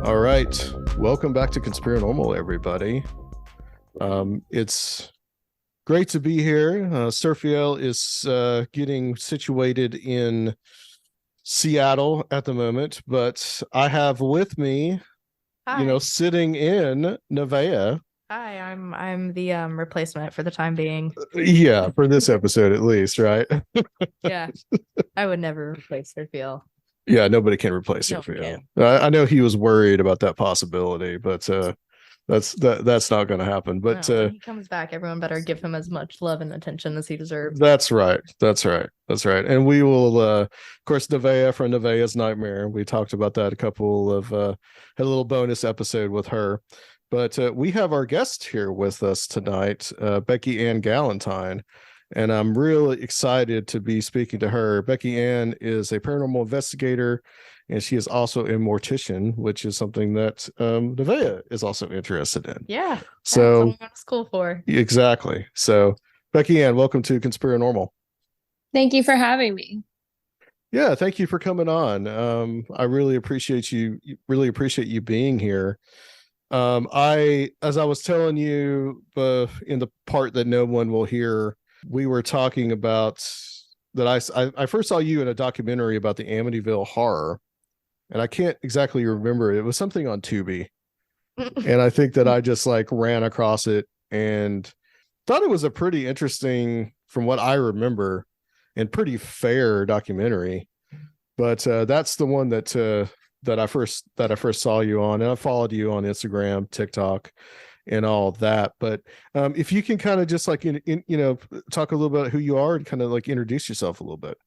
All right. Welcome back to Conspirinormal, everybody. It's great to be here. Surfiel is getting situated in Seattle at the moment, but I have with me, Hi. sitting in Nevaeh. Hi, I'm the replacement for the time being. Yeah, for this episode at least, right? Yeah, I would never replace her feel. Yeah, nobody can replace No one Surfiel. can. I know he was worried about that possibility, but that's not going to happen. But No, when he comes back, everyone better give him as much love and attention as he deserves. That's right. That's right. That's right. And we will, of course, Nevaeh from Nevaeh's Nightmare. We talked about that had a little bonus episode with her. But we have our guest here with us tonight, Beckie-Ann Galentine. And I'm really excited to be speaking to her. Beckie-Ann is a paranormal investigator, and she is also a mortician, which is something that Nevaeh is also interested in. Yeah, that's So, what I went to school for. exactly. So, Beckie-Ann, welcome to Conspirinormal. Thank you for having me. Yeah, thank you for coming on. I really appreciate you being here. As I was telling you, in the part that no one will hear, we were talking about that I first saw you in a documentary about the Amityville Horror, and I can't exactly remember. It was something on Tubi, and I think that I just like ran across it and thought it was a pretty interesting, from what I remember, and pretty fair documentary. But that's the one that I first saw you on, and I followed you on Instagram, TikTok, and all that. But if you can kind of just like talk a little bit about who you are and kind of like introduce yourself a little bit.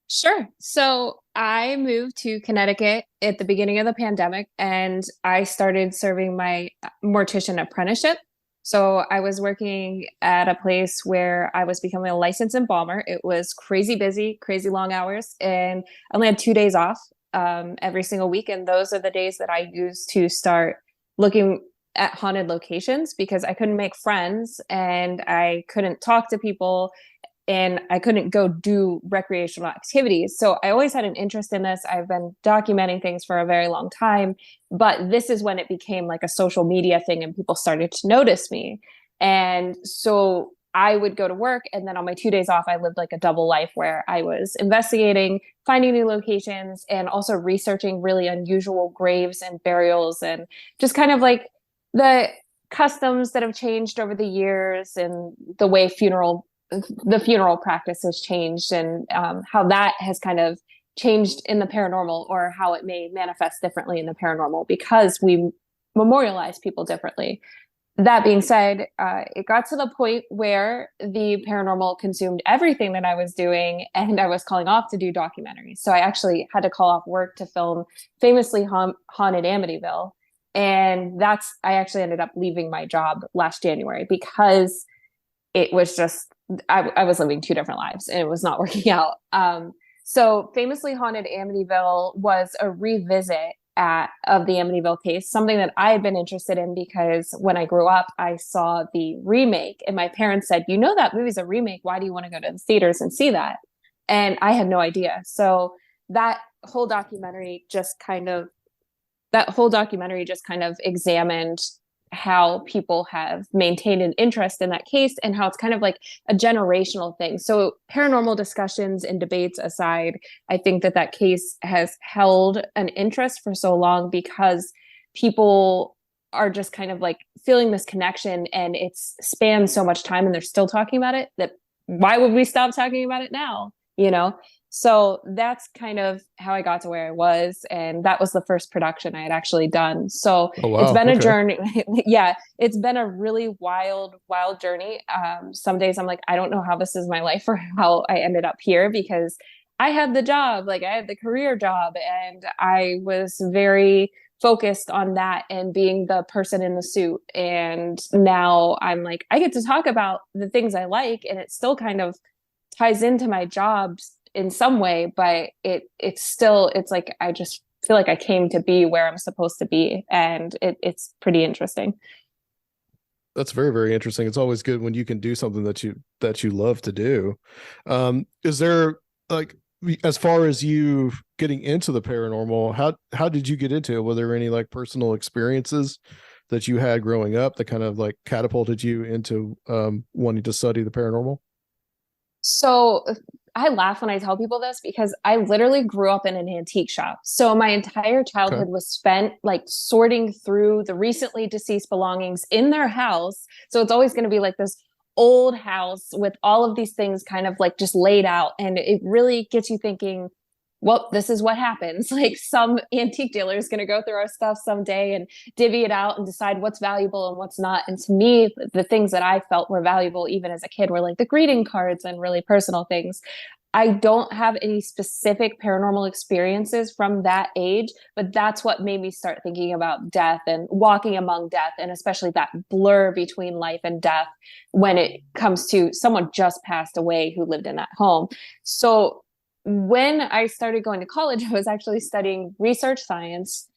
Sure. So I moved to Connecticut at the beginning of the pandemic, and I started serving my mortician apprenticeship. So I was working at a place where I was becoming a licensed embalmer. It was crazy busy, crazy long hours, and I only had 2 days off every single week. And those are the days that I used to start looking at haunted locations because I couldn't make friends and I couldn't talk to people and I couldn't go do recreational activities. So I always had an interest in this. I've been documenting things for a very long time, but this is when it became like a social media thing and people started to notice me. And so I would go to work, and then on my 2 days off, I lived like a double life where I was investigating, finding new locations, and also researching really unusual graves and burials and just kind of like the customs that have changed over the years and the way the funeral practice has changed and how that has kind of changed in the paranormal, or how it may manifest differently in the paranormal because we memorialize people differently. That being said, it got to the point where the paranormal consumed everything that I was doing, and I was calling off to do documentaries. So I actually had to call off work to film Famously Haunted Amityville. And I actually ended up leaving my job last January because it was just, I was living two different lives and it was not working out. So Famously Haunted Amityville was a revisit of the Amityville case, something that I had been interested in because when I grew up, I saw the remake and my parents said, that movie's a remake. Why do you want to go to the theaters and see that? And I had no idea. So that whole documentary just kind of examined how people have maintained an interest in that case and how it's kind of like a generational thing. So paranormal discussions and debates aside, I think that case has held an interest for so long because people are just kind of like feeling this connection, and it's spanned so much time and they're still talking about it, that why would we stop talking about it now? So that's kind of how I got to where I was. And that was the first production I had actually done. So Oh, wow. It's been Okay. a journey. Yeah, it's been a really wild journey. Some days I'm like, I don't know how this is my life or how I ended up here, because I had the job, like I had the career job, and I was very focused on that and being the person in the suit. And now I'm like, I get to talk about the things I like, and it still kind of ties into my jobs in some way, but it's like I just feel like I came to be where I'm supposed to be, and it's pretty interesting. That's very, very interesting. It's always good when you can do something that you love to do. Is there like as far as you getting into the paranormal, how did you get into it? Were there any like personal experiences that you had growing up that kind of like catapulted you into wanting to study the paranormal? So I laugh when I tell people this because I literally grew up in an antique shop. So my entire Okay. childhood was spent like sorting through the recently deceased belongings in their house. So it's always going to be like this old house with all of these things kind of like just laid out. And it really gets you thinking, well, this is what happens. Like some antique dealer is going to go through our stuff someday and divvy it out and decide what's valuable and what's not. And to me, the things that I felt were valuable, even as a kid, were like the greeting cards and really personal things. I don't have any specific paranormal experiences from that age, but that's what made me start thinking about death and walking among death, and especially that blur between life and death when it comes to someone just passed away who lived in that home. So when I started going to college, I was actually studying research science.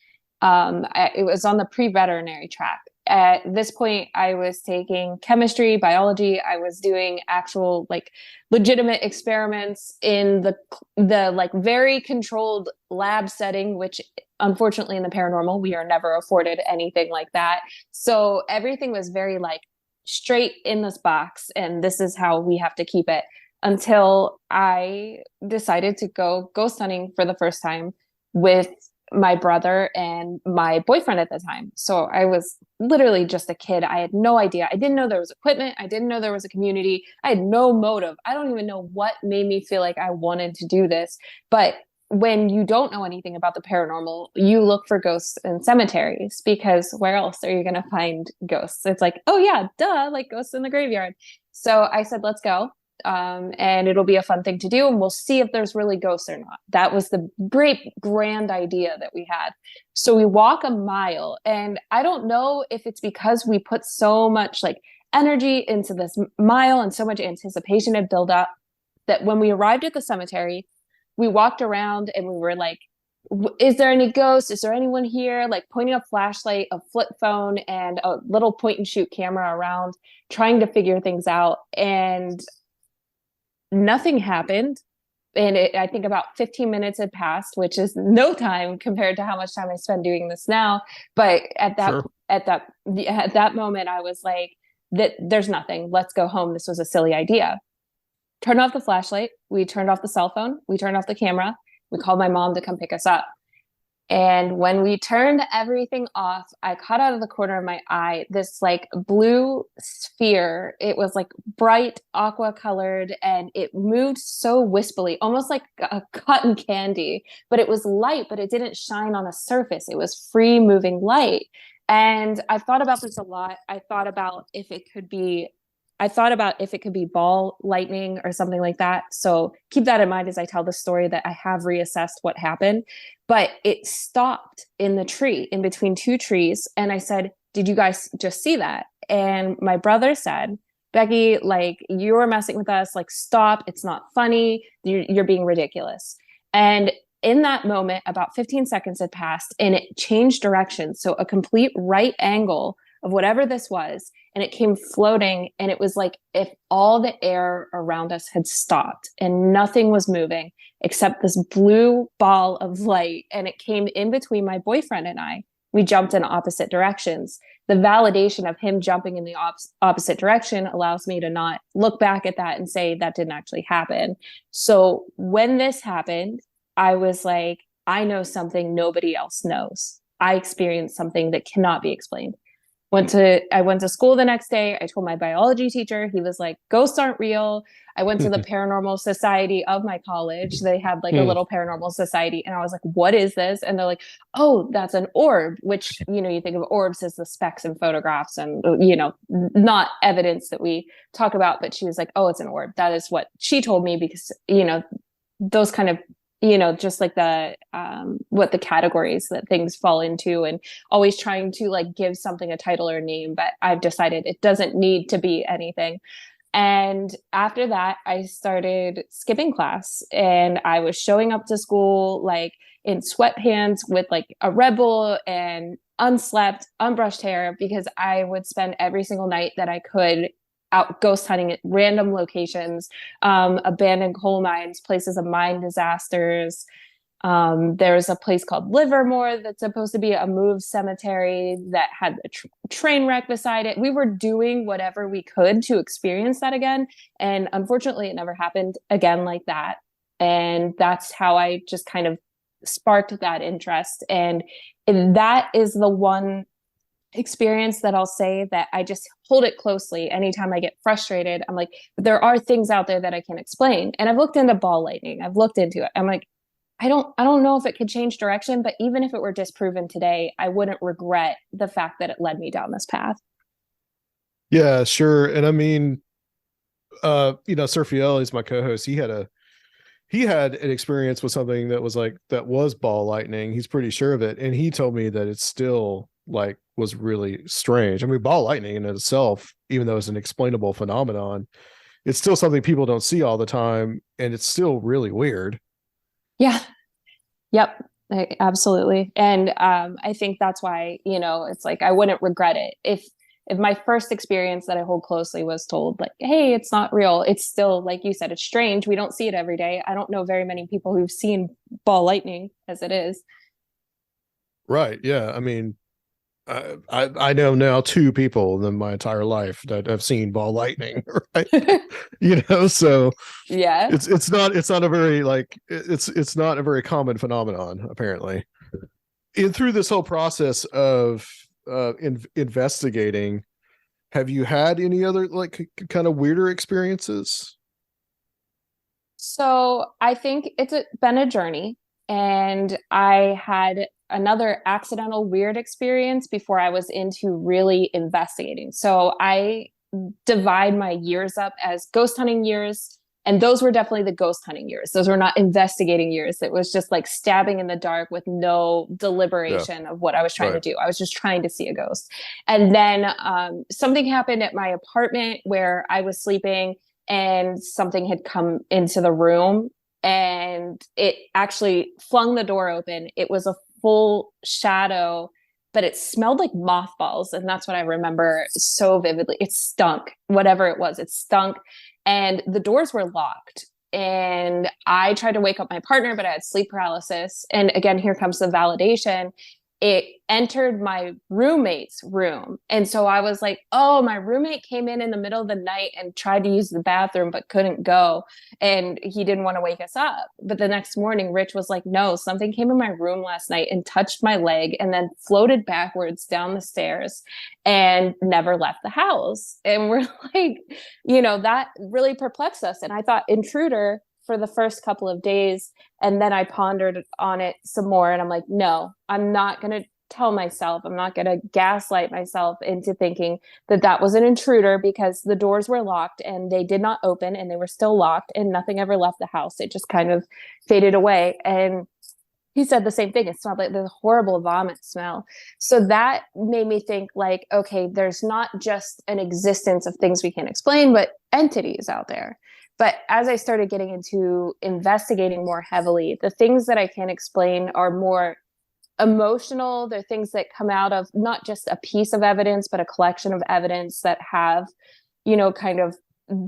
It was on the pre-veterinary track. At this point, I was taking chemistry, biology. I was doing actual like legitimate experiments in the like very controlled lab setting, which unfortunately in the paranormal, we are never afforded anything like that. So everything was very like straight in this box, and this is how we have to keep it, until I decided to go ghost hunting for the first time with my brother and my boyfriend at the time. So I was literally just a kid. I had no idea. I didn't know there was equipment. I didn't know there was a community. I had no motive. I don't even know what made me feel like I wanted to do this. But when you don't know anything about the paranormal, you look for ghosts in cemeteries, because where else are you going to find ghosts? It's like, oh yeah, duh, like ghosts in the graveyard. So I said, let's go. And it'll be a fun thing to do, and we'll see if there's really ghosts or not. That was the great grand idea that we had. So we walk a mile, and I don't know if it's because we put so much like energy into this mile and so much anticipation had built up, that when we arrived at the cemetery, we walked around and we were like, is there any ghosts? Is there anyone here? Like pointing a flashlight, a flip phone, and a little point and shoot camera around, trying to figure things out. And nothing happened. And I think about 15 minutes had passed, which is no time compared to how much time I spend doing this now. But Sure. at that moment, I was like, that there's nothing. Let's go home. This was a silly idea. Turned off the flashlight. We turned off the cell phone. We turned off the camera. We called my mom to come pick us up. And when we turned everything off, I caught out of the corner of my eye this like blue sphere. It was like bright aqua colored, and it moved so wispily, almost like a cotton candy, but it was light, but it didn't shine on a surface. It was free moving light. And I've thought about this a lot. I thought about if it could be ball lightning or something like that. So keep that in mind as I tell the story, that I have reassessed what happened. But it stopped in the tree, in between two trees. And I said, did you guys just see that? And my brother said, Becky, like, you were messing with us. Like, stop. It's not funny. You're being ridiculous. And in that moment, about 15 seconds had passed, and it changed direction. So a complete right angle of whatever this was, and it came floating, and it was like if all the air around us had stopped and nothing was moving except this blue ball of light, and it came in between my boyfriend and I. We jumped in opposite directions. The validation of him jumping in the opposite direction allows me to not look back at that and say that didn't actually happen. So when this happened, I was like, I know something nobody else knows. I experienced something that cannot be explained. I went to school the next day. I told my biology teacher. He was like, ghosts aren't real. I went to the paranormal society of my college. They had like a little paranormal society. And I was like, what is this? And they're like, oh, that's an orb, which, you think of orbs as the specks in photographs and, not evidence that we talk about. But she was like, oh, it's an orb. That is what she told me, because, those kind of, just like the what the categories that things fall into, and always trying to like give something a title or name. But I've decided it doesn't need to be anything. And after that, I started skipping class, and I was showing up to school like in sweatpants with like a Red Bull and unslept, unbrushed hair, because I would spend every single night that I could out ghost hunting at random locations, abandoned coal mines, places of mine disasters. There's a place called Livermore that's supposed to be a moved cemetery that had a train wreck beside it. We were doing whatever we could to experience that again. And unfortunately, it never happened again like that. And that's how I just kind of sparked that interest. And that is the one experience that I'll say that I just hold it closely. Anytime I get frustrated, I'm like, there are things out there that I can explain. And I've looked into ball lightning. I've looked into it. I'm like, I don't know if it could change direction, but even if it were disproven today, I wouldn't regret the fact that it led me down this path. Yeah, sure. And I mean, Surfiel is my co-host. He had an experience with something that was ball lightning. He's pretty sure of it. And he told me that it's still like was really strange. I mean, ball lightning in itself, even though it's an explainable phenomenon, it's still something people don't see all the time. And it's still really weird. Yeah. Yep. Absolutely. And I think that's why, it's like I wouldn't regret it. If my first experience that I hold closely was told like, hey, it's not real, it's still, like you said, it's strange. We don't see it every day. I don't know very many people who've seen ball lightning as it is. Right. Yeah. I mean, I know now 2 people in my entire life that have seen ball lightning, right? So yeah, it's not a very it's not a very common phenomenon apparently. And through this whole process of investigating, have you had any other like kind of weirder experiences? So I think it's been a journey, and I had another accidental weird experience before I was into really investigating. So I divide my years up as ghost hunting years, and those were definitely the ghost hunting years. Those were not investigating years. It was just like stabbing in the dark with no deliberation of what I was trying to do. I was just trying to see a ghost. And then something happened at my apartment where I was sleeping, and something had come into the room, and it actually flung the door open. It was a full shadow, but it smelled like mothballs. And that's what I remember so vividly. It stunk, whatever it was, it stunk. And the doors were locked. And I tried to wake up my partner, but I had sleep paralysis. And again, here comes the validation. It entered my roommate's room. And so I was like, oh, my roommate came in the middle of the night and tried to use the bathroom, but couldn't go. And he didn't want to wake us up. But the next morning, Rich was like, no, something came in my room last night and touched my leg and then floated backwards down the stairs and never left the house. And we're like, that really perplexed us. And I thought intruder for the first couple of days. And then I pondered on it some more. And I'm like, no, I'm not going to tell myself, I'm not going to gaslight myself into thinking that was an intruder, because the doors were locked and they did not open, and they were still locked, and nothing ever left the house. It just kind of faded away. And he said the same thing. It smelled like the horrible vomit smell. So that made me think like, okay, there's not just an existence of things we can't explain, but entities out there. But as I started getting into investigating more heavily, the things that I can't explain are more emotional. They're things that come out of not just a piece of evidence, but a collection of evidence that have, kind of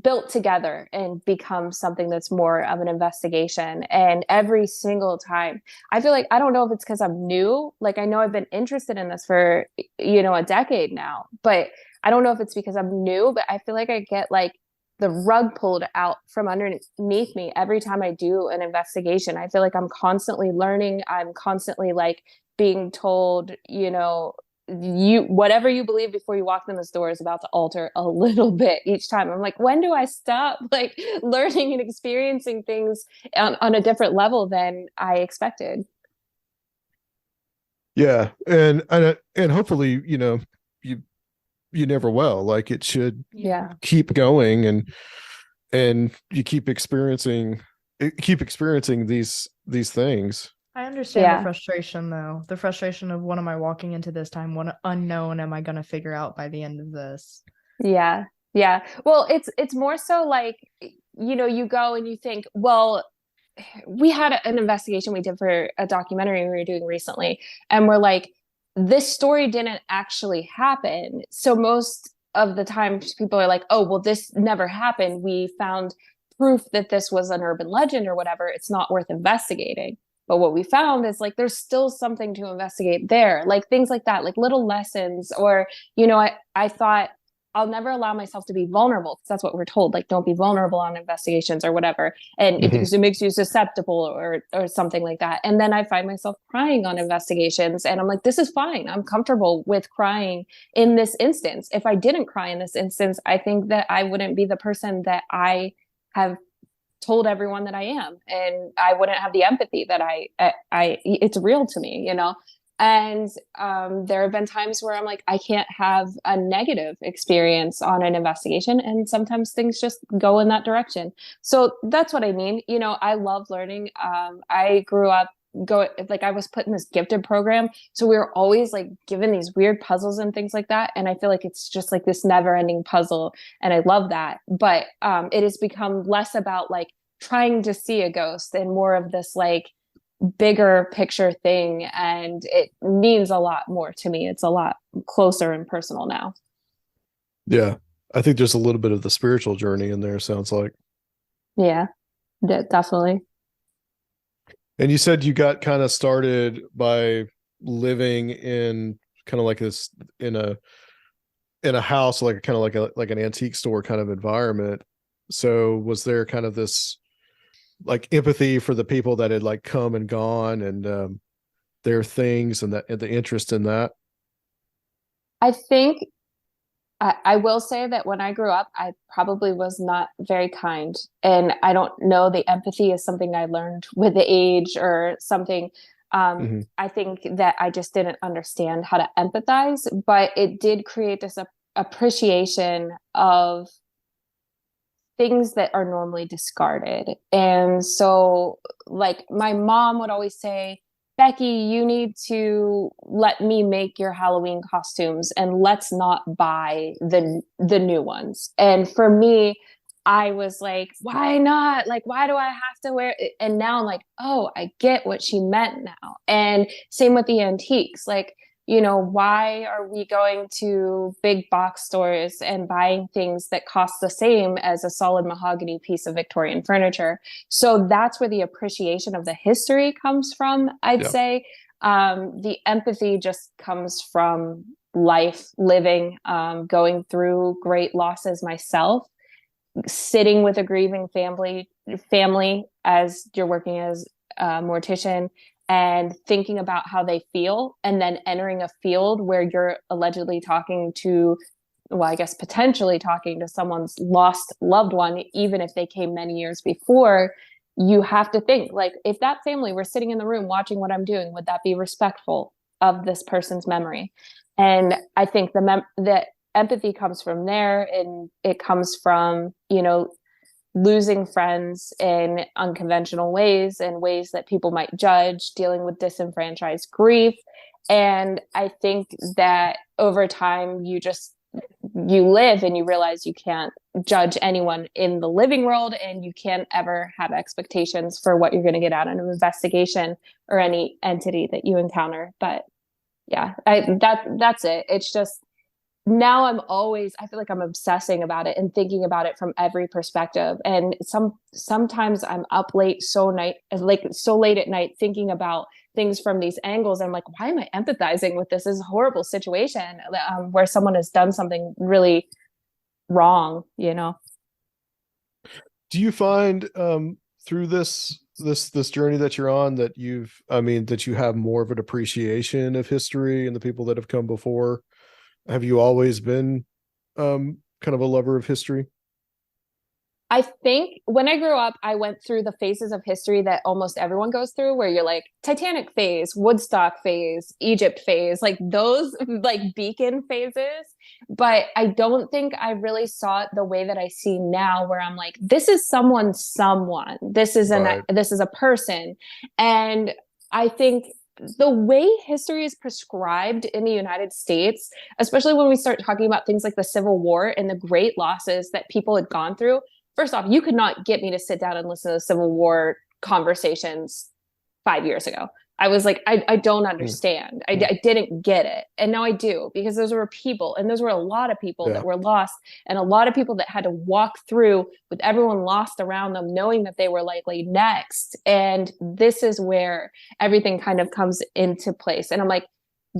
built together and become something that's more of an investigation. And every single time, I feel like, I don't know if it's because I'm new. Like, I know I've been interested in this for, a decade now, but I don't know if it's because I'm new, but I feel like I get like the rug pulled out from underneath me every time I do an investigation. I feel like I'm constantly learning. I'm constantly like being told, whatever you believe before you walk in this door is about to alter a little bit each time. I'm like, when do I stop like learning and experiencing things on a different level than I expected? Yeah. And hopefully, you never will. Like, it should keep going, and you keep experiencing these things. I understand the frustration, though. The frustration of, what am I walking into this time? What unknown am I going to figure out by the end of this? Yeah. Yeah. Well, it's more so like, you go and you think, well, we had an investigation we did for a documentary we were doing recently, and we're like, this story didn't actually happen. So most of the time people are like, oh, well, this never happened. We found proof that this was an urban legend or whatever. It's not worth investigating. But what we found is like, there's still something to investigate there, like things like that, like little lessons. Or, I thought I'll never allow myself to be vulnerable, because that's what we're told, like, don't be vulnerable on investigations or whatever. And because it makes you susceptible or something like that. And then I find myself crying on investigations, and I'm like, this is fine. I'm comfortable with crying in this instance. If I didn't cry in this instance, I think that I wouldn't be the person that I have told everyone that I am, and I wouldn't have the empathy that I it's real to me, And there have been times where I'm like, I can't have a negative experience on an investigation, and sometimes things just go in that direction. So that's what I mean. I love learning. I grew up I was put in this gifted program, so we were always like given these weird puzzles and things like that, and I feel like it's just like this never-ending puzzle, and I love that. But it has become less about like trying to see a ghost and more of this like bigger picture thing, and it means a lot more to me. It's a lot closer and personal now. Yeah, I think there's a little bit of the spiritual journey in there, sounds like. Yeah, definitely. And you said you got kind of started by living in kind of like this in a house, like kind of like an antique store kind of environment. So was there kind of this like empathy for the people that had like come and gone, and their things, and the interest in that? I think I will say that when I grew up, I probably was not very kind. And I don't know, the empathy is something I learned with the age or something. I think that I just didn't understand how to empathize, but it did create this appreciation of things that are normally discarded. And so like my mom would always say, Becky, you need to let me make your Halloween costumes, and let's not buy the new ones. And for me, I was like, why not? Like, why do I have to wear it? And now I'm like, oh, I get what she meant now. And same with the antiques. Like, why are we going to big box stores and buying things that cost the same as a solid mahogany piece of Victorian furniture? So that's where the appreciation of the history comes from, I'd say. The empathy just comes from life, living, going through great losses myself, sitting with a grieving family as you're working as a mortician, and thinking about how they feel, and then entering a field where you're allegedly talking to, well, I guess potentially talking to someone's lost loved one, even if they came many years before. You have to think, like, if that family were sitting in the room watching what I'm doing, would that be respectful of this person's memory? And I think the empathy comes from there, and it comes from, losing friends in unconventional ways and ways that people might judge, dealing with disenfranchised grief. And I think that over time, you live and you realize you can't judge anyone in the living world, and you can't ever have expectations for what you're going to get out of an investigation or any entity that you encounter. But yeah, that's it. It's just, now I feel like I'm obsessing about it and thinking about it from every perspective. And sometimes I'm up late so late at night thinking about things from these angles. I'm like, why am I empathizing with this? This is a horrible situation where someone has done something really wrong, Do you find through this journey that you're on that that you have more of an appreciation of history and the people that have come before? Have you always been kind of a lover of history? I think when I grew up, I went through the phases of history that almost everyone goes through, where you're like Titanic phase, Woodstock phase, Egypt phase, like those like beacon phases. But I don't think I really saw it the way that I see now, where I'm like, this is someone. This is this is a person. And I think the way history is prescribed in the United States, especially when we start talking about things like the Civil War and the great losses that people had gone through. First off, you could not get me to sit down and listen to the Civil War conversations 5 years ago. I was like, I don't understand. I didn't get it. And now I do, because those were people, and those were a lot of people that were lost, and a lot of people that had to walk through with everyone lost around them, knowing that they were likely next. And this is where everything kind of comes into place. And I'm like,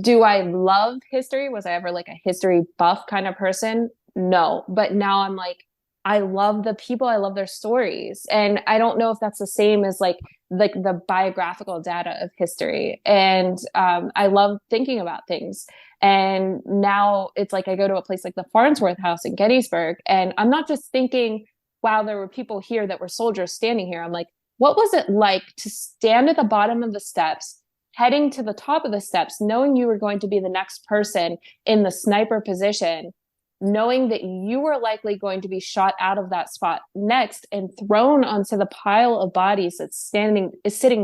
do I love history? Was I ever like a history buff kind of person? No. But now I'm like, I love the people. I love their stories. And I don't know if that's the same as like the biographical data of history. And I love thinking about things. And now it's like I go to a place like the Farnsworth House in Gettysburg, and I'm not just thinking, wow, there were people here that were soldiers standing here. I'm like, what was it like to stand at the bottom of the steps, heading to the top of the steps, knowing you were going to be the next person in the sniper position, knowing that you were likely going to be shot out of that spot next and thrown onto the pile of bodies that's sitting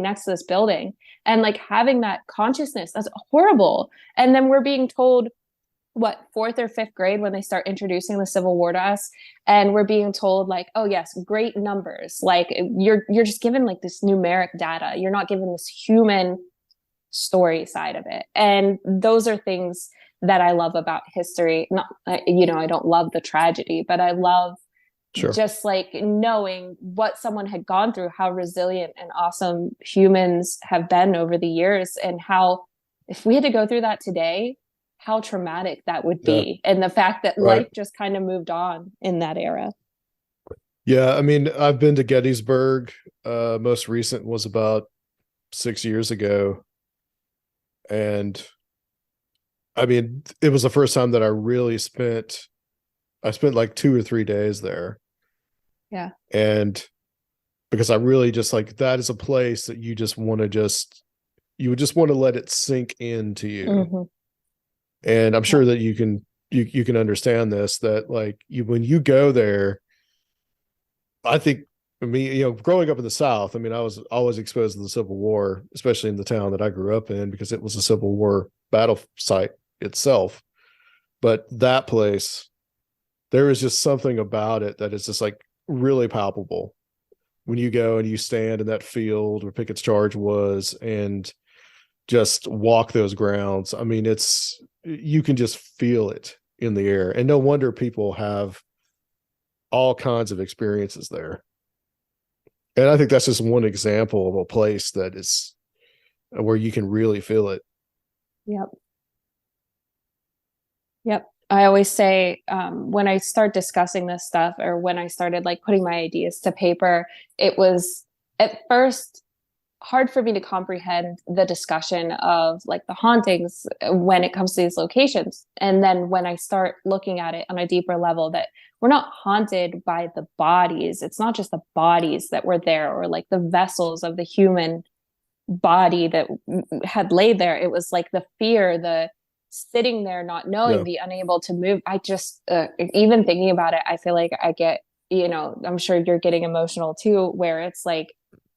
next to this building, and like having that consciousness. That's horrible. And then we're being told, what, 4th or 5th grade, when they start introducing the Civil War to us, and we're being told like, oh yes, great numbers. Like you're just given like this numeric data. You're not given this human story side of it. And those are things that I love about history. Not, you know, I don't love the tragedy, but I love just like knowing what someone had gone through, how resilient and awesome humans have been over the years, and how, if we had to go through that today, how traumatic that would be. And the fact that life just kind of moved on in that era. Yeah. I mean, I've been to Gettysburg. Most recent was about 6 years ago. And I mean, it was the first time that I really spent like 2 or 3 days there. Yeah. And because I really just like, that is a place that you just want to you would just want to let it sink into you. And I'm sure that you can understand this, that like when you go there, I think, I mean, you know, growing up in the South, I mean, I was always exposed to the Civil War, especially in the town that I grew up in, because it was a Civil War battle site itself. But that place, there is just something about it that is just like really palpable when you go and you stand in that field where Pickett's Charge was and just walk those grounds. I mean, you can just feel it in the air. And no wonder people have all kinds of experiences there. And I think that's just one example of a place that is where you can really feel it. Yep. I always say, when I start discussing this stuff, or when I started like putting my ideas to paper, it was at first hard for me to comprehend the discussion of like the hauntings when it comes to these locations. And then when I start looking at it on a deeper level, that we're not haunted by the bodies. It's not just the bodies that were there, or like the vessels of the human body that had laid there. It was like the fear, the sitting there, not knowing, the unable to move. I just, even thinking about it, I feel like I get, you know, I'm sure you're getting emotional too, where it's like,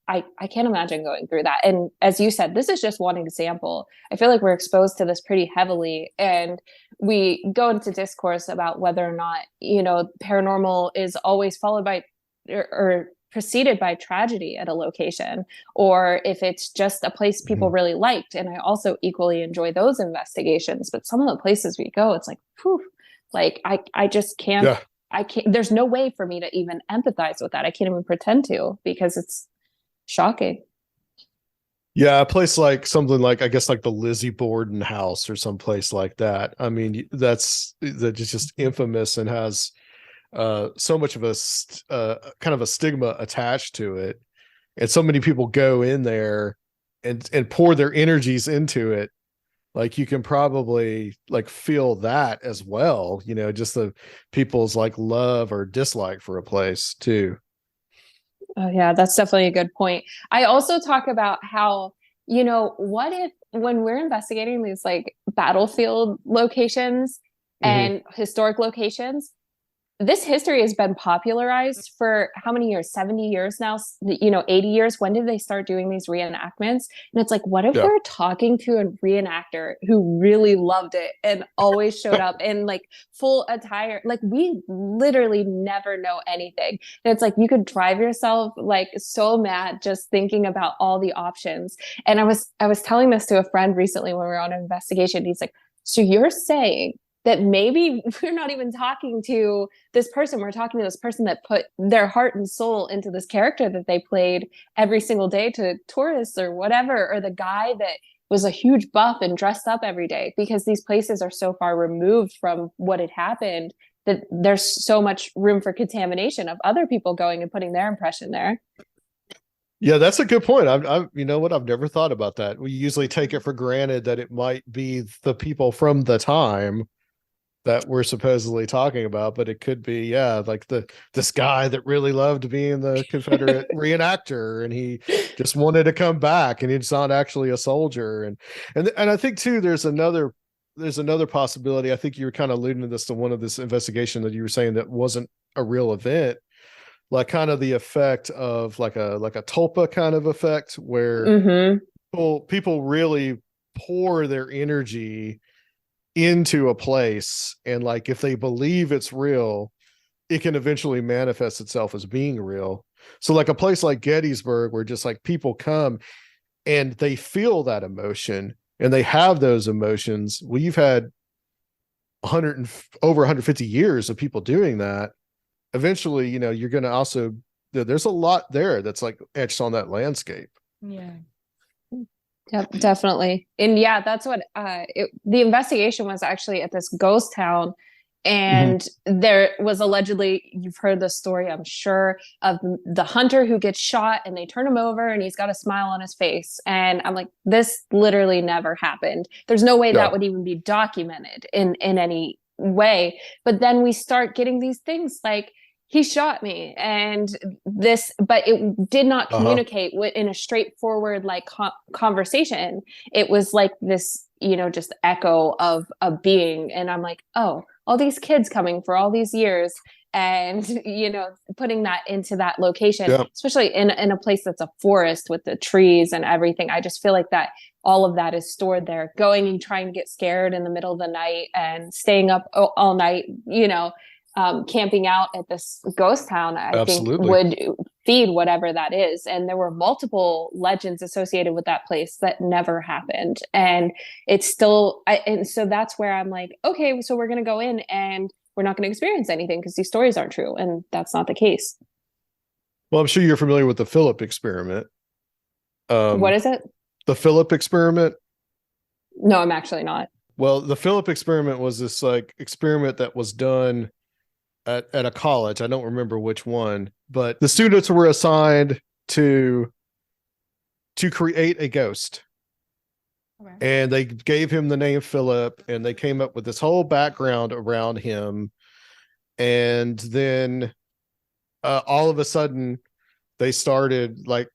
I can't imagine going through that. And as you said, this is just one example. I feel like we're exposed to this pretty heavily, and we go into discourse about whether or not, you know, paranormal is always followed by or preceded by tragedy at a location, or if it's just a place people really liked. And I also equally enjoy those investigations. But some of the places we go, it's like, whew, like I just can't, I can't, there's no way for me to even empathize with that. I can't even pretend to, because it's shocking. Yeah, a place like something like, I guess, like the Lizzie Borden house or some place like that. I mean, that's just infamous and has so much of a kind of a stigma attached to it, and so many people go in there and pour their energies into it. Like, you can probably like feel that as well, you know, just the people's like love or dislike for a place too. Oh yeah, that's definitely a good point. I also talk about how, you know, what if when we're investigating these like battlefield locations and historic locations, this history has been popularized for how many years? 70 years now, 80 years. When did they start doing these reenactments? And it's like, what if we're talking to a reenactor who really loved it and always showed up in like full attire? Like, we literally never know anything. And it's like, you could drive yourself like so mad just thinking about all the options. And I was telling this to a friend recently when we were on an investigation. He's like, so you're saying that maybe we're not even talking to this person. We're talking to this person that put their heart and soul into this character that they played every single day to tourists or whatever, or the guy that was a huge buff and dressed up every day, because these places are so far removed from what had happened that there's so much room for contamination of other people going and putting their impression there. Yeah, that's a good point. I've you know what? I've never thought about that. We usually take it for granted that it might be the people from the time that we're supposedly talking about, but it could be, like this guy that really loved being the Confederate reenactor, and he just wanted to come back, and he's not actually a soldier. And I think too, there's another possibility. I think you were kind of alluding to this, to one of this investigation that you were saying that wasn't a real event, like kind of the effect of like a tulpa kind of effect, where people really pour their energy into a place, and like if they believe it's real, it can eventually manifest itself as being real. So like a place like Gettysburg, where just like people come and they feel that emotion and they have those emotions. We've had over 150 years of people doing that. Eventually, you're going to also, there's a lot there that's like etched on that landscape. Yeah. Definitely. And yeah, that's what the investigation was actually at this ghost town. And there was allegedly, you've heard the story, I'm sure, of the hunter who gets shot and they turn him over and he's got a smile on his face. And I'm like, this literally never happened. There's no way that would even be documented in any way. But then we start getting these things like, he shot me and this, but it did not communicate in a straightforward like conversation. It was like this, just echo of a being. And I'm like, oh, all these kids coming for all these years and, putting that into that location, especially in a place that's a forest with the trees and everything. I just feel like that all of that is stored there, going and trying to get scared in the middle of the night and staying up all night, camping out at this ghost town, I think would feed whatever that is. And there were multiple legends associated with that place that never happened. And it's still, and so that's where I'm like, okay, so we're going to go in and we're not going to experience anything because these stories aren't true. And that's not the case. Well, I'm sure you're familiar with the Philip experiment. What is it? The Philip experiment? No, I'm actually not. Well, the Philip experiment was this like experiment that was done at a college. I don't remember which one, but the students were assigned to create a ghost. Okay. And they gave him the name Philip, and they came up with this whole background around him. And then all of a sudden they started like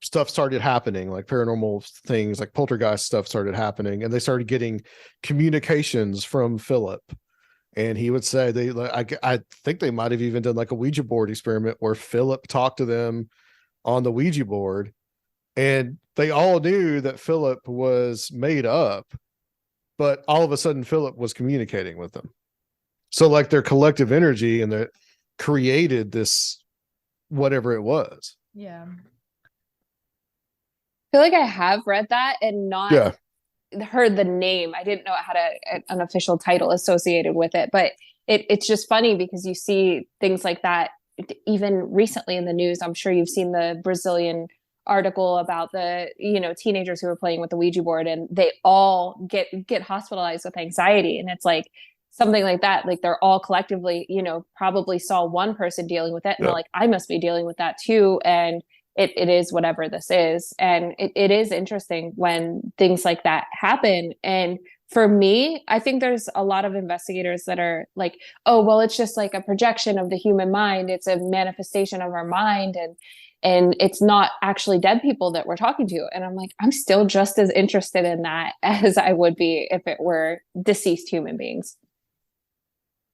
stuff started happening, like paranormal things, like poltergeist stuff started happening, and they started getting communications from Philip. And he would say I think they might have even done like a Ouija board experiment where Philip talked to them on the Ouija board, and they all knew that Philip was made up, but all of a sudden Philip was communicating with them. So like their collective energy and that created this, whatever it was. Yeah. I feel like I have read that and not heard the name. I didn't know it had an official title associated with it, but it's just funny because you see things like that even recently in the news. I'm sure you've seen the Brazilian article about the teenagers who were playing with the Ouija board, and they all get hospitalized with anxiety. And it's like something like that, like they're all collectively probably saw one person dealing with it and they're like, I must be dealing with that too. And it is whatever this is. And it is interesting when things like that happen. And for me, I think there's a lot of investigators that are like, oh, well, it's just like a projection of the human mind. It's a manifestation of our mind. And it's not actually dead people that we're talking to. And I'm like, I'm still just as interested in that as I would be if it were deceased human beings.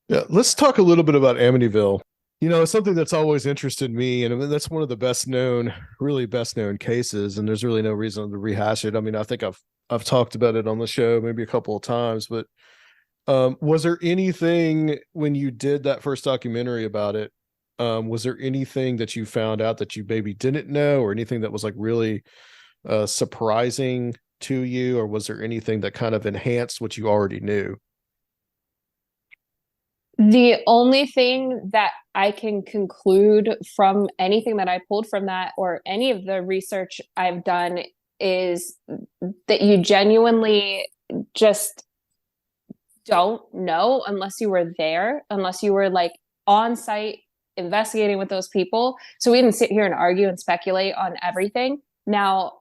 Yeah, let's talk a little bit about Amityville. It's something that's always interested me, and I mean, that's one of the really best known cases, and there's really no reason to rehash it. I mean, I think I've talked about it on the show maybe a couple of times, but was there anything when you did that first documentary about it? Was there anything that you found out that you maybe didn't know, or anything that was like really surprising to you, or was there anything that kind of enhanced what you already knew? The only thing that I can conclude from anything that I pulled from that or any of the research I've done is that you genuinely just don't know unless you were there, unless you were like on site investigating with those people. So we didn't sit here and argue and speculate on everything. Now,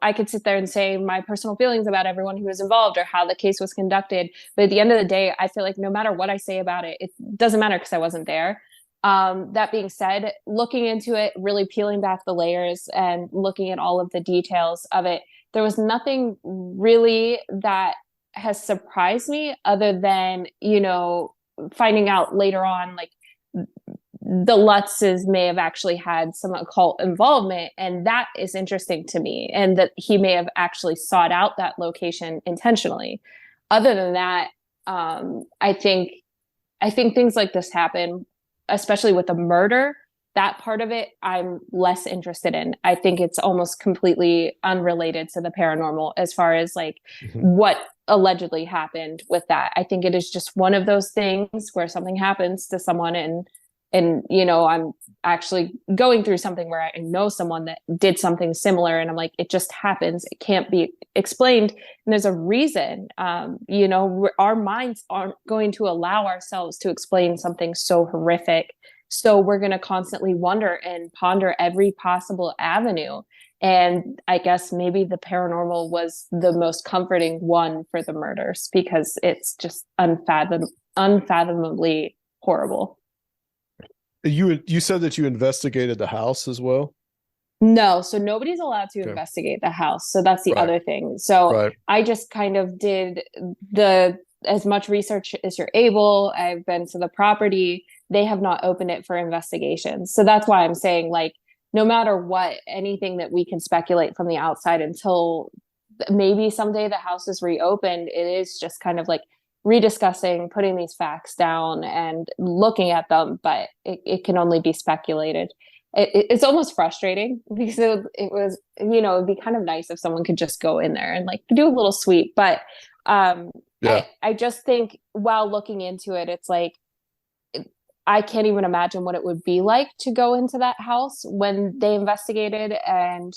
I could sit there and say my personal feelings about everyone who was involved or how the case was conducted. But at the end of the day, I feel like no matter what I say about it, it doesn't matter because I wasn't there. That being said, looking into it, really peeling back the layers and looking at all of the details of it, there was nothing really that has surprised me other than, finding out later on, like the Lutzes may have actually had some occult involvement, and that is interesting to me, and that he may have actually sought out that location intentionally. Other than that, I think things like this happen, especially with a murder. That part of it, I'm less interested in. I think it's almost completely unrelated to the paranormal as far as like what allegedly happened with that. I think it is just one of those things where something happens to someone and I'm actually going through something where I know someone that did something similar, and I'm like, it just happens, it can't be explained, and there's a reason. Our minds aren't going to allow ourselves to explain something so horrific, so we're going to constantly wonder and ponder every possible avenue. And I guess maybe the paranormal was the most comforting one for the murders, because it's just unfathomably horrible. You said that you investigated the house as well? No, so nobody's allowed to Okay. investigate the house. So that's the Right. other thing. So Right. I just kind of did as much research as you're able. I've been to the property. They have not opened it for investigation. So that's why I'm saying, like, no matter what, anything that we can speculate from the outside until maybe someday the house is reopened, it is just kind of like rediscussing, putting these facts down and looking at them, but it can only be speculated. It's almost frustrating because it was, it'd be kind of nice if someone could just go in there and like do a little sweep. But Yeah. I just think while looking into it, it's like, I can't even imagine what it would be like to go into that house when they investigated. And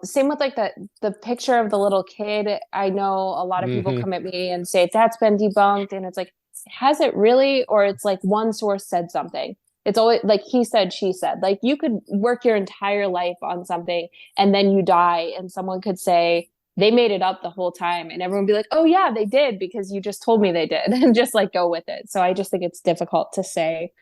same with like the picture of the little kid. I know a lot of people come at me and say that's been debunked, and it's like, has it really? Or it's like one source said something. It's always like he said, she said. Like, you could work your entire life on something and then you die, and someone could say they made it up the whole time, and everyone would be like, oh yeah, they did because you just told me they did, and just like go with it. So I just think it's difficult to say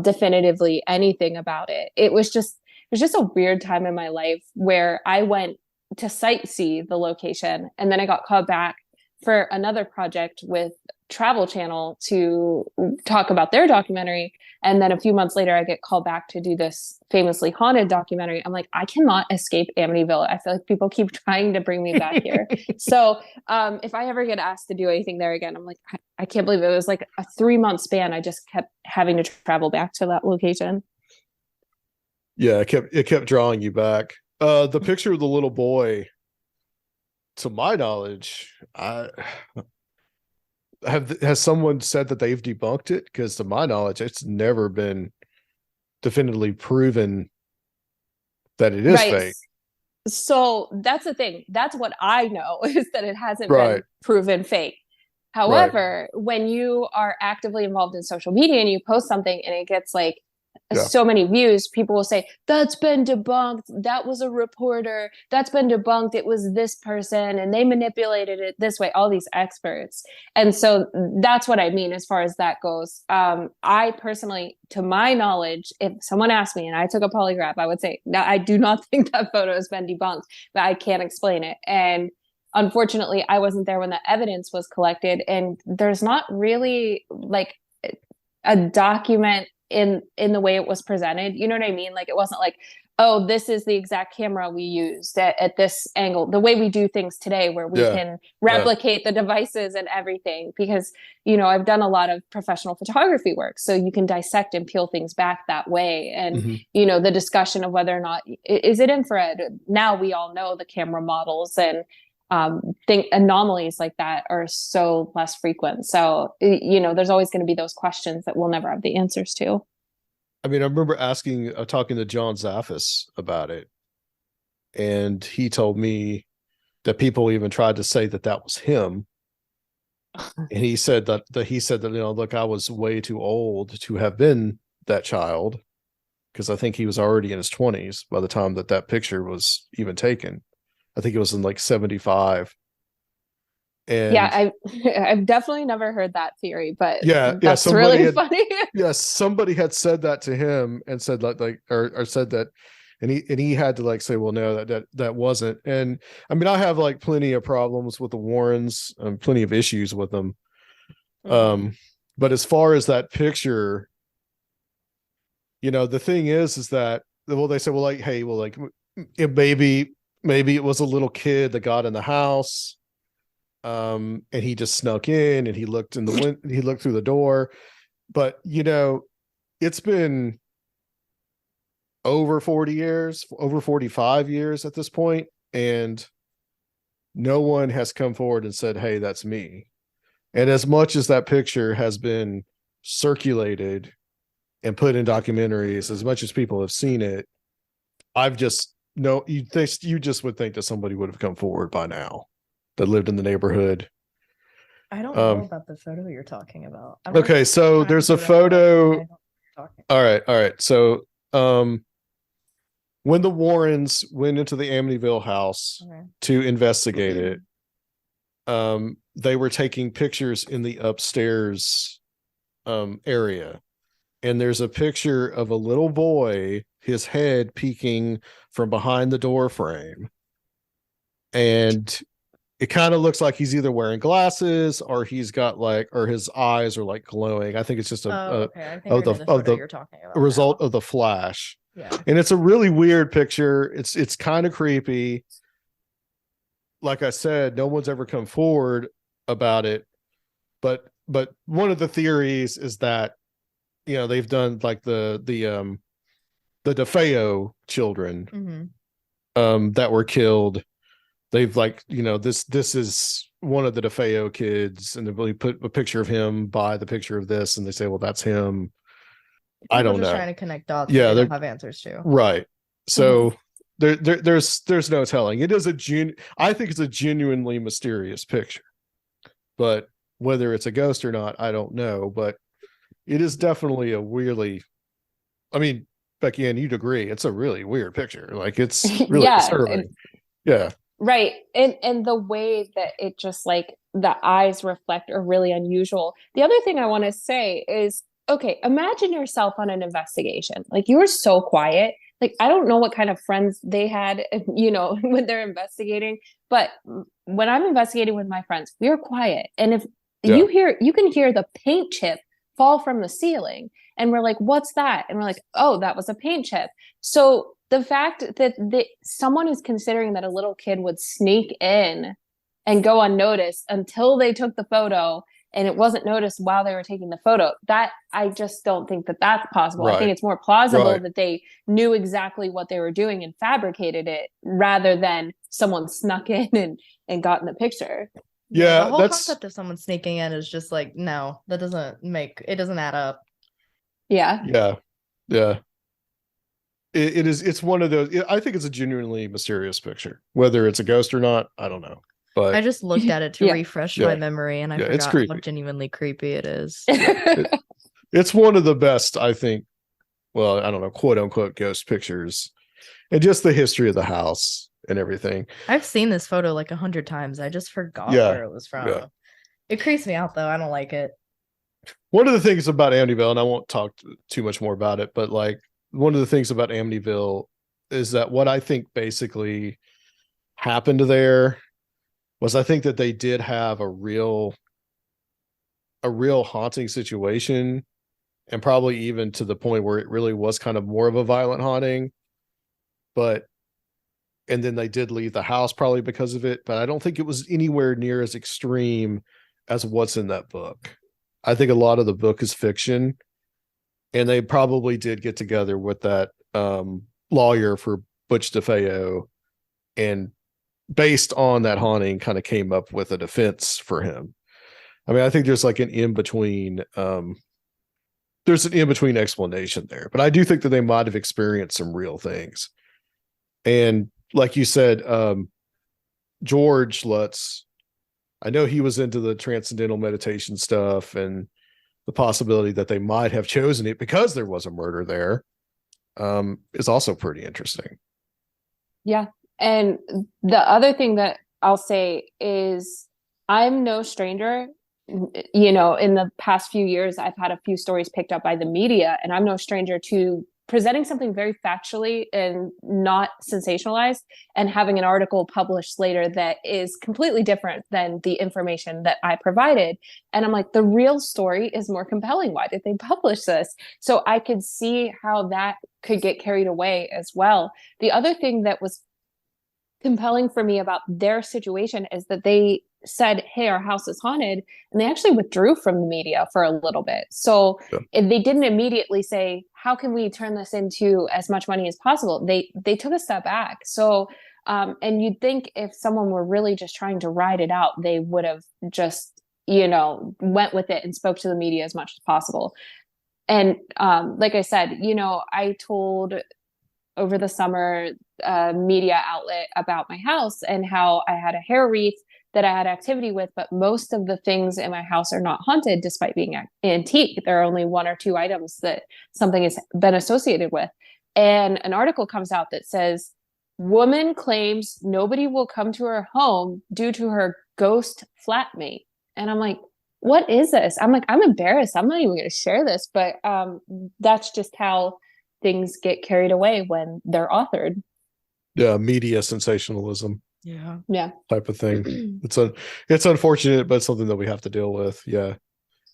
definitively anything about it. It was just a weird time in my life where I went to sightsee the location, and then I got called back for another project with Travel Channel to talk about their documentary. And then a few months later, I get called back to do this famously haunted documentary. I'm like, I cannot escape Amityville. I feel like people keep trying to bring me back here. So if I ever get asked to do anything there again, I'm like, I can't believe it was like a 3-month span. I just kept having to travel back to that location. Yeah, it kept drawing you back. The picture of the little boy, to my knowledge, has someone said that they've debunked it? Because to my knowledge, it's never been definitively proven that it is fake. So that's the thing. That's what I know, is that it hasn't Right. been proven fake. However, when you are actively involved in social media and you post something and it gets like so many views, people will say, that's been debunked, that was a reporter, that's been debunked, it was this person and they manipulated it this way, all these experts. And so that's what I mean as far as that goes. I personally, to my knowledge, if someone asked me and I took a polygraph, I would say, no, I do not think that photo has been debunked, but I can't explain it. And unfortunately, I wasn't there when the evidence was collected, and there's not really like a document in the way it was presented. You know what I mean? Like, it wasn't like, oh, this is the exact camera we used at this angle, the way we do things today, where we can replicate the devices and everything. Because, you know, I've done a lot of professional photography work, so you can dissect and peel things back that way. And, you know, the discussion of whether or not, is it infrared? Now we all know the camera models, and think anomalies like that are so less frequent. So, you know, there's always going to be those questions that we'll never have the answers to. I mean, I remember talking to John Zaffis about it, and he told me that people even tried to say that was him. And he said that, you know, look, I was way too old to have been that child, because I think he was already in his 20s by the time that picture was even taken. I think it was in like 75. And yeah, I've definitely never heard that theory, but that's really funny. Yes, somebody had said that to him and said or said that, and he had to like say, well, no, that wasn't. And I mean, I have like plenty of problems with the Warrens, plenty of issues with them. But as far as that picture, you know, the thing is that, well, they said, well, like, hey, well, like, maybe it was a little kid that got in the house. And he just snuck in and he looked in the window, he looked through the door. But, you know, it's been over 40 years, over 45 years at this point, and no one has come forward and said, hey, that's me. And as much as that picture has been circulated and put in documentaries, as much as people have seen it, I've just you just would think that somebody would have come forward by now that lived in the neighborhood. I don't know about the photo you're talking about. Okay, so there's a photo. All right. So when the Warrens went into the Amityville house to investigate it, they were taking pictures in the upstairs area. And there's a picture of a little boy, his head peeking from behind the door frame. And it kind of looks like he's either wearing glasses or he's got like, or his eyes are like glowing. I think it's just a result of the flash. Yeah. And it's a really weird picture. It's kind of creepy. Like I said, no one's ever come forward about it. But one of the theories is that, you know, they've done like the DeFeo children that were killed. They've like, you know, this is one of the DeFeo kids, and they put a picture of him by the picture of this, and they say, well, that's him. I don't know. Trying to connect dots. Yeah, they don't have answers to. Right. So there's no telling. It is I think it's a genuinely mysterious picture, but whether it's a ghost or not, I don't know. But it is definitely a weirdly, I mean, Beckie-Ann, you'd agree, it's a really weird picture. Like, it's really disturbing. Yeah. Right. And the way that it just like the eyes reflect are really unusual. The other thing I want to say is, okay, imagine yourself on an investigation. Like, you were so quiet. Like, I don't know what kind of friends they had, you know, when they're investigating, but when I'm investigating with my friends, we are quiet. And if you can hear the paint chip fall from the ceiling, and we're like, what's that? And we're like, oh, that was a paint chip. So the fact that someone is considering that a little kid would sneak in and go unnoticed until they took the photo, and it wasn't noticed while they were taking the photo, that I just don't think that that's possible. Right. I think it's more plausible that they knew exactly what they were doing and fabricated it, rather than someone snuck in and got in the picture. Yeah, the whole concept of someone sneaking in is just like, no, that doesn't add up. Yeah. It's one of those. I think it's a genuinely mysterious picture. Whether it's a ghost or not, I don't know. But I just looked at it to refresh my memory, and I forgot how genuinely creepy it is. It's one of the best, I think. Well, I don't know, quote unquote ghost pictures, and just the history of the house and everything. I've seen this photo like 100 times. I just forgot where it was from. Yeah. It creeps me out, though. I don't like it. One of the things about Amityville, and I won't talk too much more about it, but like, one of the things about Amityville is that what I think basically happened there was I think that they did have a real haunting situation, and probably even to the point where it really was kind of more of a violent haunting. But and then they did leave the house probably because of it, but I don't think it was anywhere near as extreme as what's in that book. I think a lot of the book is fiction, and they probably did get together with that lawyer for Butch DeFeo, and based on that haunting kind of came up with a defense for him. I mean, I think there's like an in-between explanation there, but I do think that they might have experienced some real things. And like you said, George Lutz, I know he was into the transcendental meditation stuff, and the possibility that they might have chosen it because there was a murder there is also pretty interesting. Yeah. And the other thing that I'll say is I'm no stranger. You know, in the past few years, I've had a few stories picked up by the media, and I'm no stranger to presenting something very factually and not sensationalized, and having an article published later that is completely different than the information that I provided. And I'm like, the real story is more compelling. Why did they publish this? So I could see how that could get carried away as well. The other thing that was compelling for me about their situation is that they said, hey, our house is haunted, and they actually withdrew from the media for a little bit. So they didn't immediately say, how can we turn this into as much money as possible? They took a step back. So and you'd think if someone were really just trying to ride it out, they would have just, you know, went with it and spoke to the media as much as possible. And like I said, you know, I told over the summer media outlet about my house and how I had a hair wreath that I had activity with, but most of the things in my house are not haunted despite being antique. There are only one or two items that something has been associated with. And an article comes out that says, woman claims nobody will come to her home due to her ghost flatmate. And I'm like, what is this? I'm like, I'm embarrassed. I'm not even going to share this, but that's just how things get carried away when they're authored. Yeah, media sensationalism. Yeah. Type of thing. It's unfortunate, but it's something that we have to deal with. Yeah.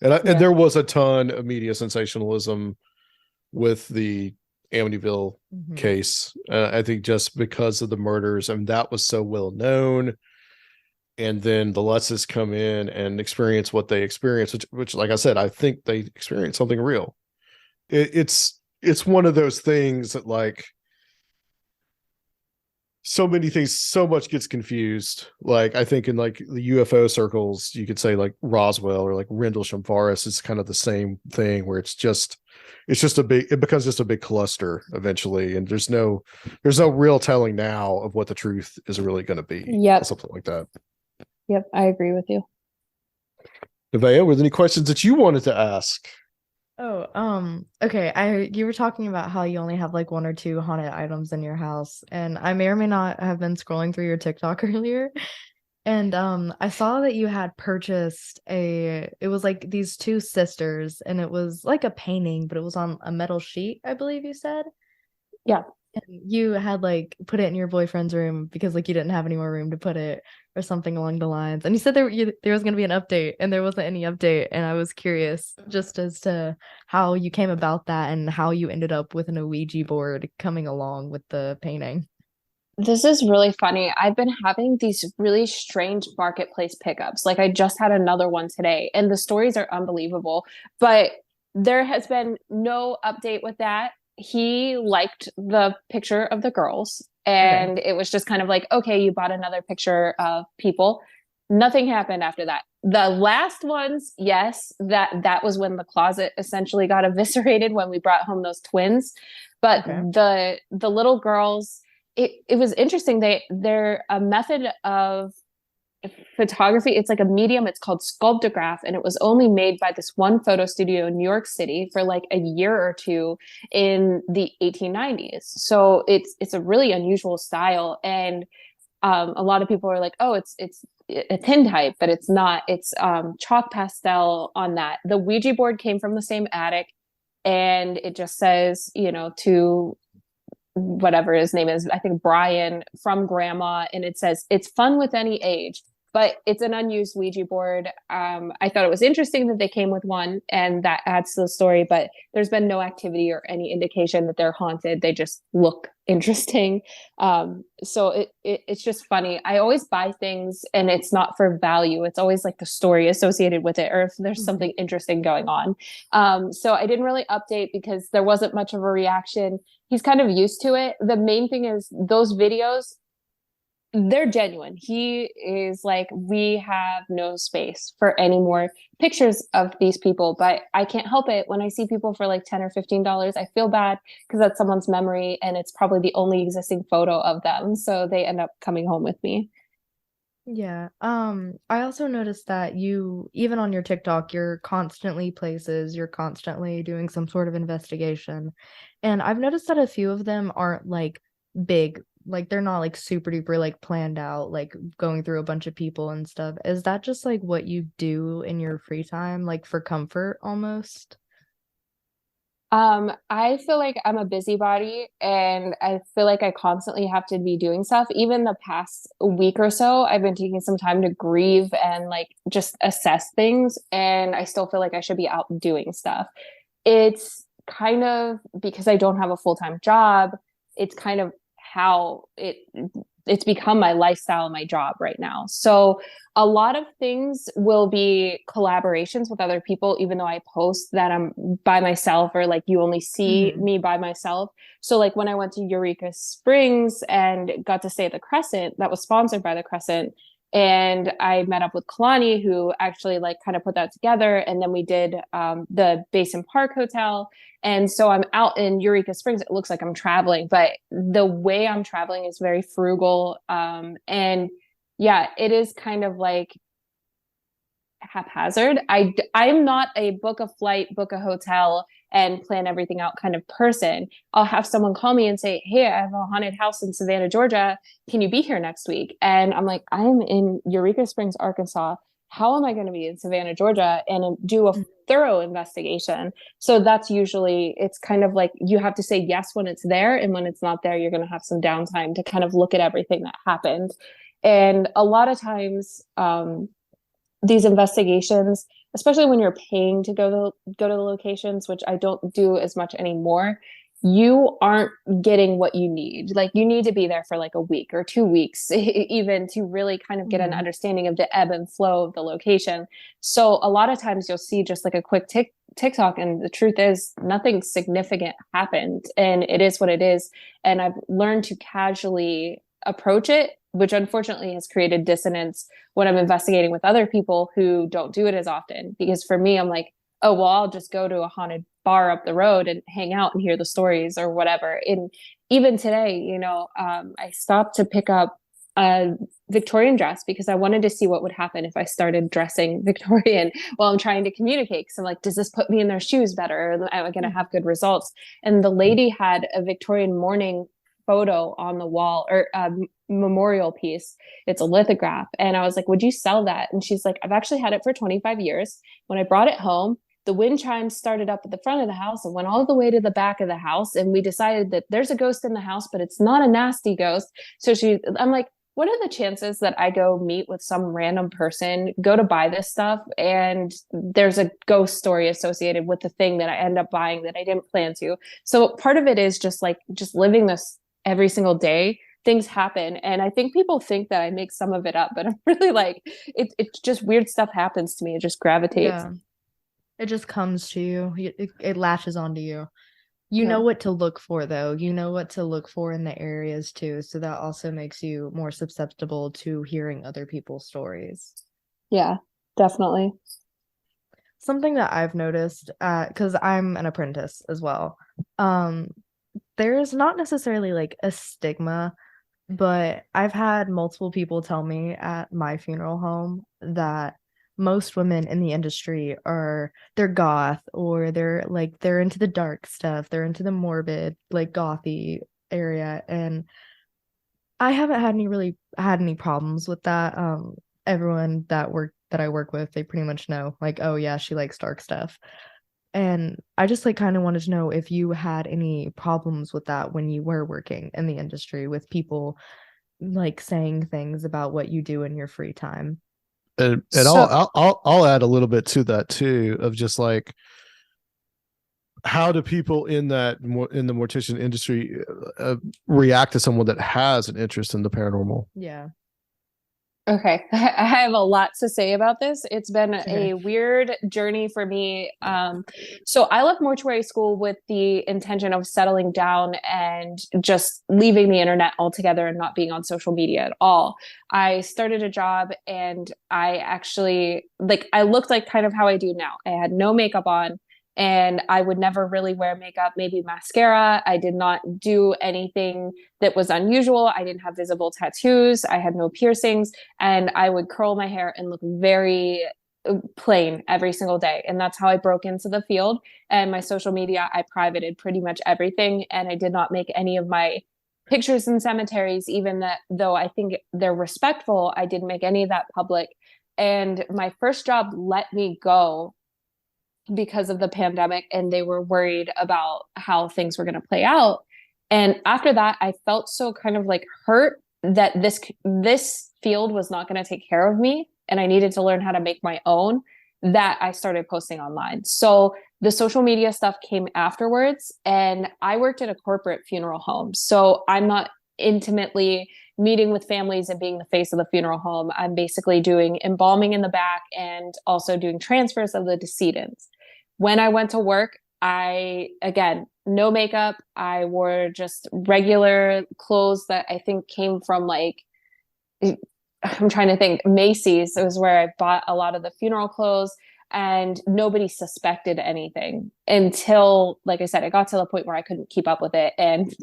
And there was a ton of media sensationalism with the Amityville case. I think just because of the murders, and that was so well known. And then the Lutzes come in and experience what they experience, which like I said, I think they experienced something real. It's one of those things that, like, so many things, so much gets confused. Like, I think in like the UFO circles, you could say like Roswell or like Rendlesham Forest is kind of the same thing, where it becomes just a big cluster eventually, and there's no real telling now of what the truth is really going to be. Yep. Something like that. Yep, I agree with you. Nevaeh, were there any questions that you wanted to ask? Okay. You were talking about how you only have like one or two haunted items in your house, and I may or may not have been scrolling through your TikTok earlier, and I saw that you had purchased it was like these two sisters, and it was like a painting, but it was on a metal sheet, I believe you said. Yeah. And you had like put it in your boyfriend's room because like you didn't have any more room to put it, or something along the lines. And you said there was going to be an update, and there wasn't any update. And I was curious just as to how you came about that and how you ended up with an Ouija board coming along with the painting. This is really funny. I've been having these really strange marketplace pickups. Like, I just had another one today, and the stories are unbelievable, but there has been no update with that. He liked the picture of the girls, and it was just kind of like, okay, you bought another picture of people. Nothing happened after that. The last ones, yes, that was when the closet essentially got eviscerated when we brought home those twins. But the little girls, it was interesting. They're a method of photography. It's like a medium. It's called sculptograph, and it was only made by this one photo studio in New York City for like a year or two in the 1890s. So it's a really unusual style, and a lot of people are like, oh, it's a tintype, but it's not. It's chalk pastel on that. The Ouija board came from the same attic, and it just says, you know, to whatever his name is, I think Brian, from grandma, and it says, it's fun with any age. but it's an unused Ouija board. I thought it was interesting that they came with one, and that adds to the story, but there's been no activity or any indication that they're haunted. They just look interesting. So it's just funny. I always buy things and it's not for value. It's always like the story associated with it, or if there's something interesting going on. So I didn't really update because there wasn't much of a reaction. He's kind of used to it. The main thing is those videos, they're genuine. He is like, we have no space for any more pictures of these people, but I can't help it. When I see people for like $10 or $15, I feel bad because that's someone's memory and it's probably the only existing photo of them. So they end up coming home with me. Yeah. I also noticed that you, even on your TikTok, you're constantly places, you're constantly doing some sort of investigation. And I've noticed that a few of them aren't like big, like they're not like super duper like planned out, like going through a bunch of people and stuff. Is that just like what you do in your free time, like for comfort almost? I feel like I'm a busybody and I feel like I constantly have to be doing stuff. Even the past week or so, I've been taking some time to grieve and like just assess things. And I still feel like I should be out doing stuff. It's kind of because I don't have a full-time job. It's kind of how it's become my lifestyle and my job right now. So a lot of things will be collaborations with other people, even though I post that I'm by myself or like you only see me by myself. So like when I went to Eureka Springs and got to stay at the Crescent, that was sponsored by the Crescent. And I met up with Kalani, who actually like kind of put that together. And then we did the Basin Park Hotel. And so I'm out in Eureka Springs. It looks like I'm traveling, but the way I'm traveling is very frugal. And yeah, it is kind of like haphazard. I'm not a book a flight, book a hotel, and plan everything out kind of person. I'll have someone call me and say, "Hey, I have a haunted house in Savannah, Georgia. Can you be here next week?" And I'm like, "I'm in Eureka Springs, Arkansas. How am I going to be in Savannah, Georgia and do a thorough investigation?" So that's usually, it's kind of like you have to say yes when it's there, and when it's not there, you're going to have some downtime to kind of look at everything that happened. And a lot of times, these investigations, especially when you're paying to go to the locations, which I don't do as much anymore, you aren't getting what you need. Like you need to be there for like a week or 2 weeks even to really kind of get an understanding of the ebb and flow of the location. So a lot of times you'll see just like a quick TikTok, and the truth is nothing significant happened, and it is what it is. And I've learned to casually approach it, which unfortunately has created dissonance when I'm investigating with other people who don't do it as often. Because for me, I'm like, oh, well, I'll just go to a haunted bar up the road and hang out and hear the stories or whatever. And even today, I stopped to pick up a Victorian dress because I wanted to see what would happen if I started dressing Victorian while I'm trying to communicate. Because I'm like, does this put me in their shoes better? Am I going to have good results? And the lady had a Victorian morning photo on the wall, or memorial piece. It's a lithograph. And I was like, would you sell that? And she's like, I've actually had it for 25 years. When I brought it home, the wind chimes started up at the front of the house and went all the way to the back of the house. And we decided that there's a ghost in the house, but it's not a nasty ghost. So I'm like, what are the chances that I go meet with some random person, go to buy this stuff, and there's a ghost story associated with the thing that I end up buying that I didn't plan to? So part of it is just living this every single day. Things happen, and I think people think that I make some of it up, but I'm really like, it's just weird stuff happens to me. It just gravitates. Yeah, it just comes to you. It latches onto you. You know what to look for, though. You know what to look for in the areas too, so that also makes you more susceptible to hearing other people's stories. Yeah, definitely. Something that I've noticed, because I'm an apprentice as well, there's not necessarily like a stigma, but I've had multiple people tell me at my funeral home that most women in the industry they're goth, or they're into the dark stuff, they're into the morbid, like gothy area. And I haven't had any problems with that. Everyone that I work with, they pretty much know, like, oh yeah, she likes dark stuff. And I just like kind of wanted to know if you had any problems with that when you were working in the industry with people like saying things about what you do in your free time. And So I'll add a little bit to that too, of just like, how do people in the mortician industry react to someone that has an interest in the paranormal? Yeah. Okay, I have a lot to say about this. It's been Okay. a weird journey for me. So I left mortuary school with the intention of settling down and just leaving the internet altogether and not being on social media at all. I started a job and I actually, like, I looked like kind of how I do now. I had no makeup on and I would never really wear makeup, maybe mascara. I did not do anything that was unusual. I didn't have visible tattoos. I had no piercings, and I would curl my hair and look very plain every single day. And that's how I broke into the field. And my social media, I privated pretty much everything. And I did not make any of my pictures in cemeteries, even that though I think they're respectful, I didn't make any of that public. And my first job let me go because of the pandemic, and they were worried about how things were going to play out. And after that, I felt so kind of like hurt that this field was not going to take care of me, and I needed to learn how to make my own, that I started posting online. So the social media stuff came afterwards, and I worked at a corporate funeral home. So I'm not intimately meeting with families and being the face of the funeral home. I'm basically doing embalming in the back and also doing transfers of the decedents. When I went to work, again, no makeup. I wore just regular clothes that I think came from like, I'm trying to think, Macy's. It was where I bought a lot of the funeral clothes, and nobody suspected anything until, like I said, it got to the point where I couldn't keep up with it. And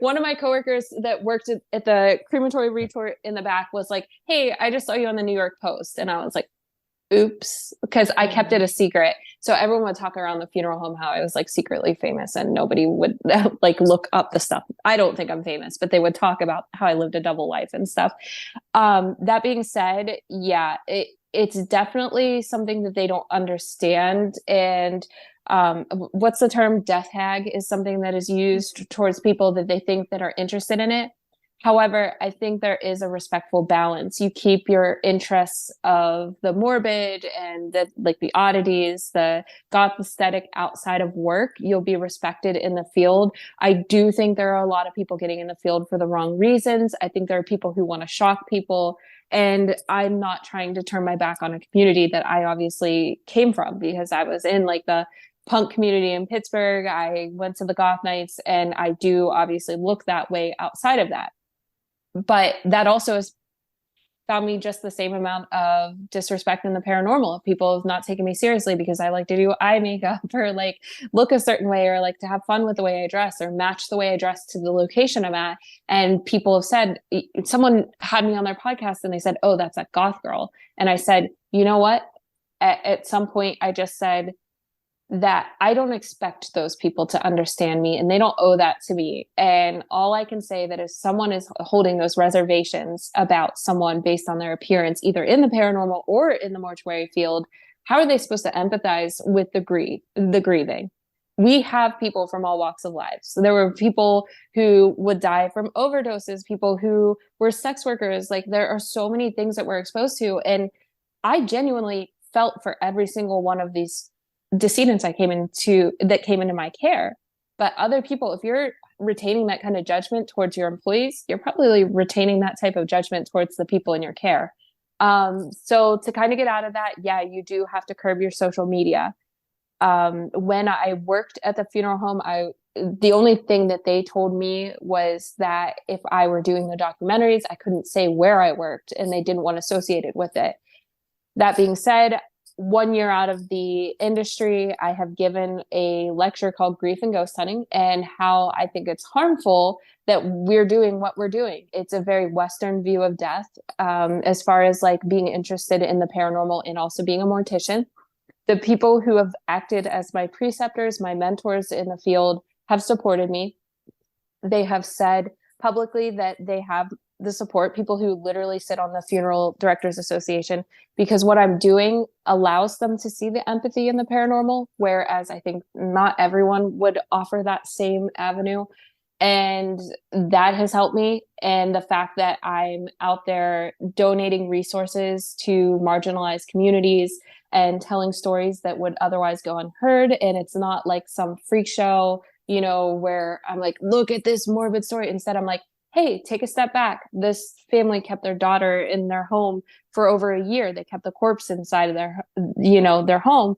one of my coworkers that worked at the crematory retort in the back was like, "Hey, I just saw you on the New York Post." And I was like, oops, because I kept it a secret. So everyone would talk around the funeral home how I was like secretly famous, and nobody would like look up the stuff. I don't think I'm famous, but they would talk about how I lived a double life and stuff. That being said, yeah, it's definitely something that they don't understand. And what's the term? Death hag is something that is used towards people that they think that are interested in it. However, I think there is a respectful balance. You keep your interests of the morbid and the oddities, the goth aesthetic outside of work. You'll be respected in the field. I do think there are a lot of people getting in the field for the wrong reasons. I think there are people who want to shock people. And I'm not trying to turn my back on a community that I obviously came from, because I was in like the punk community in Pittsburgh. I went to the goth nights, and I do obviously look that way outside of that. But that also has found me just the same amount of disrespect in the paranormal. People have not taken me seriously because I like to do eye makeup or like look a certain way, or like to have fun with the way I dress or match the way I dress to the location I'm at. And people have said, someone had me on their podcast and they said, "Oh, that's that goth girl." And I said, you know what? At some point I just said that I don't expect those people to understand me, and they don't owe that to me. And all I can say that if someone is holding those reservations about someone based on their appearance, either in the paranormal or in the mortuary field, how are they supposed to empathize with the grieving? We have people from all walks of life. So there were people who would die from overdoses, people who were sex workers. Like, there are so many things that we're exposed to. And I genuinely felt for every single one of these decedents that came into my care. But other people, if you're retaining that kind of judgment towards your employees, you're probably retaining that type of judgment towards the people in your care. So to kind of get out of that, yeah, you do have to curb your social media. When I worked at the funeral home, the only thing that they told me was that if I were doing the documentaries, I couldn't say where I worked, and they didn't want associated with it. That being said, 1 year out of the industry, I have given a lecture called Grief and Ghost Hunting, and how I think it's harmful that we're doing what we're doing. It's a very Western view of death, as far as like being interested in the paranormal and also being a mortician. The people who have acted as my preceptors, my mentors in the field, have supported me. They have said publicly that they have the support, people who literally sit on the Funeral Directors Association, because what I'm doing allows them to see the empathy in the paranormal, whereas I think not everyone would offer that same avenue. And that has helped me. And the fact that I'm out there donating resources to marginalized communities and telling stories that would otherwise go unheard. And it's not like some freak show, where I'm like, look at this morbid story. Instead, I'm like, hey, take a step back. This family kept their daughter in their home for over a year. They kept the corpse inside of their home.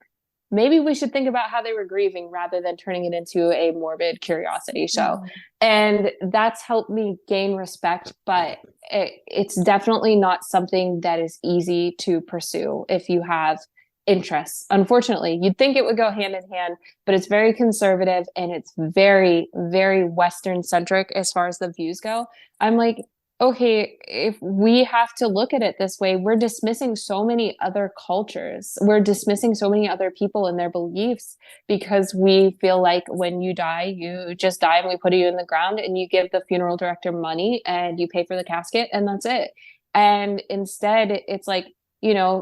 Maybe we should think about how they were grieving rather than turning it into a morbid curiosity show. Mhm. And that's helped me gain respect, but it's definitely not something that is easy to pursue if you have interests. Unfortunately, you'd think it would go hand in hand, but it's very conservative and it's very, very Western centric as far as the views go. I'm like, okay, if we have to look at it this way, we're dismissing so many other cultures. We're dismissing so many other people and their beliefs because we feel like when you die, you just die and we put you in the ground and you give the funeral director money and you pay for the casket and that's it. And instead, it's like,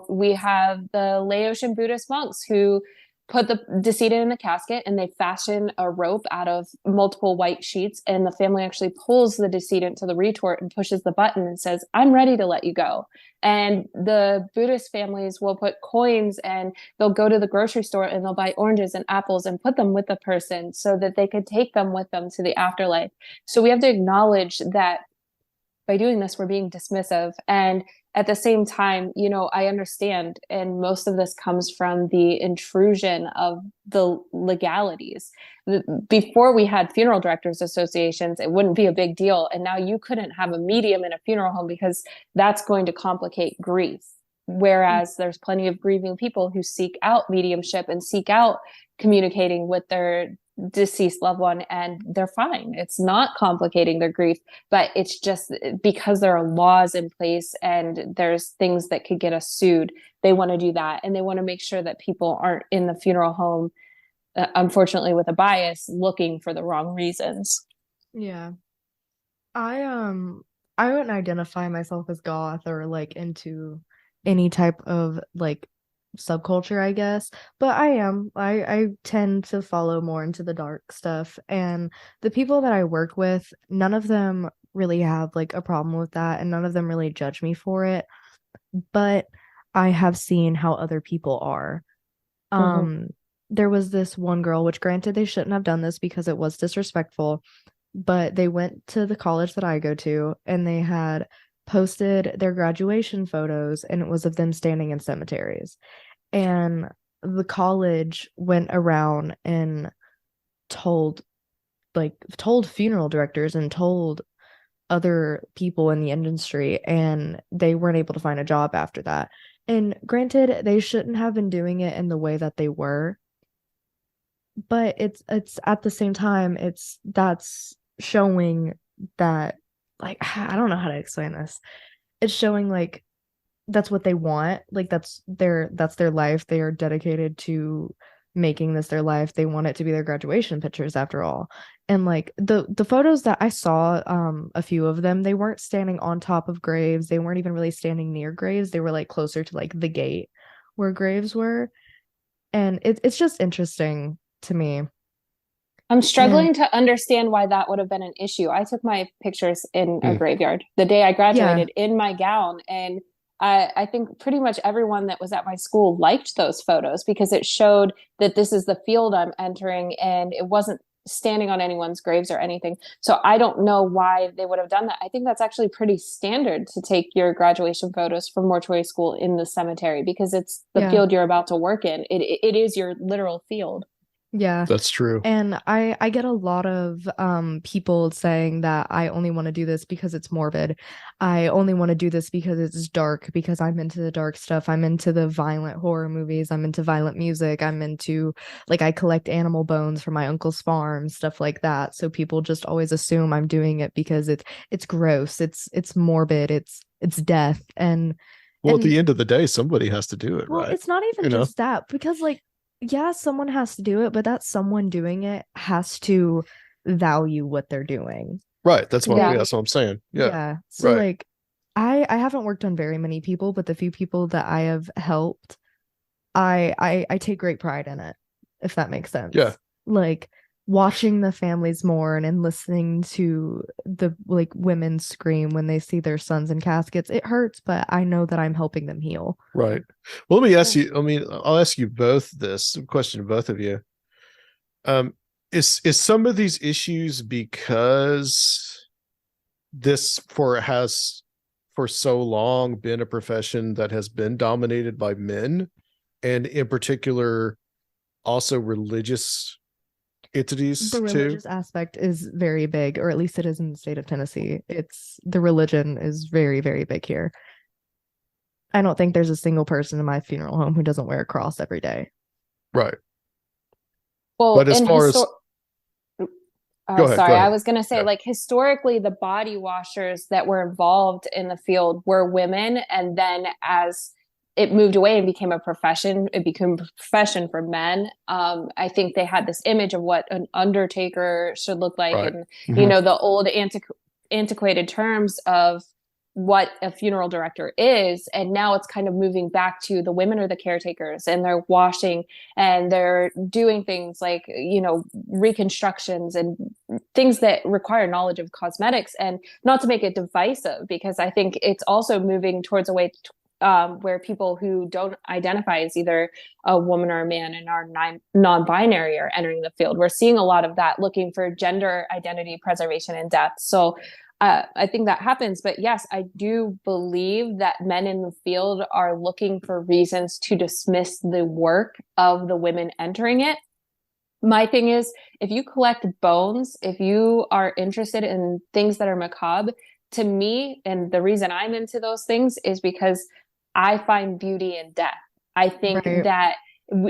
we have the Laotian Buddhist monks who put the decedent in the casket and they fashion a rope out of multiple white sheets, and the family actually pulls the decedent to the retort and pushes the button and says, I'm ready to let you go. And the Buddhist families will put coins and they'll go to the grocery store and they'll buy oranges and apples and put them with the person so that they could take them with them to the afterlife. So we have to acknowledge that by doing this, we're being dismissive. And at the same time, I understand, and most of this comes from the intrusion of the legalities. Before we had funeral directors associations, it wouldn't be a big deal. And now you couldn't have a medium in a funeral home because that's going to complicate grief. Whereas there's plenty of grieving people who seek out mediumship and seek out communicating with their deceased loved one, and they're fine. It's not complicating their grief, but it's just because there are laws in place and there's things that could get us sued. They want to do that, and they want to make sure that people aren't in the funeral home, unfortunately, with a bias, looking for the wrong reasons. Yeah. I wouldn't identify myself as goth or like into any type of like subculture, I guess, but I tend to follow more into the dark stuff, and the people that I work with, none of them really have like a problem with that, and none of them really judge me for it, but I have seen how other people are. There was this one girl, which granted they shouldn't have done this because it was disrespectful, but they went to the college that I go to and they had posted their graduation photos, and it was of them standing in cemeteries. And the college went around and told funeral directors and told other people in the industry, and they weren't able to find a job after that. And granted, they shouldn't have been doing it in the way that they were, but it's at the same time, that's showing that, like, I don't know how to explain this. It's showing like that's what they want. Like that's their life. They are dedicated to making this their life. They want it to be their graduation pictures after all. And like the photos that I saw, a few of them, they weren't standing on top of graves. They weren't even really standing near graves. They were like closer to like the gate where graves were. And it's just interesting to me. I'm struggling to understand why that would have been an issue. I took my pictures in a graveyard the day I graduated in my gown. And I think pretty much everyone that was at my school liked those photos because it showed that this is the field I'm entering, and it wasn't standing on anyone's graves or anything. So I don't know why they would have done that. I think that's actually pretty standard to take your graduation photos from mortuary school in the cemetery because it's the field you're about to work in. It is your literal field. Yeah, that's true. And I get a lot of people saying that I only want to do this because it's morbid. I only want to do this because it's dark, because I'm into the dark stuff. I'm into the violent horror movies. I'm into violent music. I'm into, like, I collect animal bones from my uncle's farm, stuff like that. So people just always assume I'm doing it because it's gross. It's morbid. It's death. And well, at the end of the day, somebody has to do it, well, right? It's not even just that, because like, yeah, someone has to do it, but that someone doing it has to value what they're doing. Right. That's what I'm saying. Yeah. So like I haven't worked on very many people, but the few people that I have helped, I take great pride in it, if that makes sense. Yeah. Like watching the families mourn and listening to the like women scream when they see their sons in caskets, it hurts, but I know that I'm helping them heal. Right. Well, let me ask you, I'll ask you both this question to both of you. Is some of these issues because this has for so long been a profession that has been dominated by men, and in particular also religious entities The too? religious aspect is very big, or at least it is in the state of Tennessee. It's the religion is very, very big here. I don't think there's a single person in my funeral home who doesn't wear a cross every day. Right. Well, But as far as go ahead, sorry, I was going to say, yeah. like, historically, the body washers that were involved in the field were women. And then as it moved away and became a profession, it became a profession for men. I think they had this image of what an undertaker should look like. Right. And, Mhm. the old antiquated terms of what a funeral director is. And now it's kind of moving back to the women are the caretakers, and they're washing and they're doing things like, reconstructions and things that require knowledge of cosmetics. And not to make it divisive, because I think it's also moving towards a way where people who don't identify as either a woman or a man and are non-binary are entering the field. We're seeing a lot of that, looking for gender identity preservation in death. So I think that happens. But yes, I do believe that men in the field are looking for reasons to dismiss the work of the women entering it. My thing is, if you collect bones, if you are interested in things that are macabre, to me, and the reason I'm into those things is because I find beauty in death. I think Right. that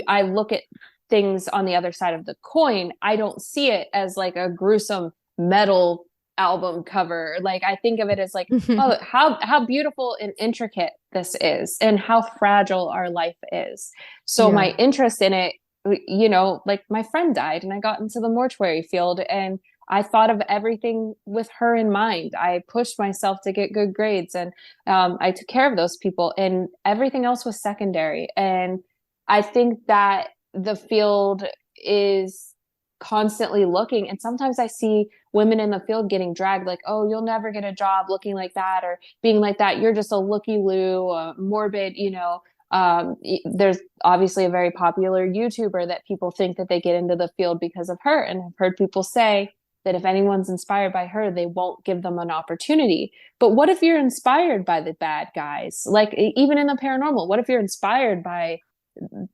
I look at things on the other side of the coin. I don't see it as like a gruesome metal album cover. Like, I think of it as like, oh, how beautiful and intricate this is, and how fragile our life is. So Yeah. my interest in it, like, my friend died and I got into the mortuary field, and I thought of everything with her in mind. I pushed myself to get good grades, and I took care of those people, and everything else was secondary. And I think that the field is constantly looking, and sometimes I see women in the field getting dragged, like, oh, you'll never get a job looking like that, or being like that, you're just a looky-loo, morbid, there's obviously a very popular YouTuber that people think that they get into the field because of her, and I've heard people say that if anyone's inspired by her, they won't give them an opportunity. But what if you're inspired by the bad guys? Like, even in the paranormal, what if you're inspired by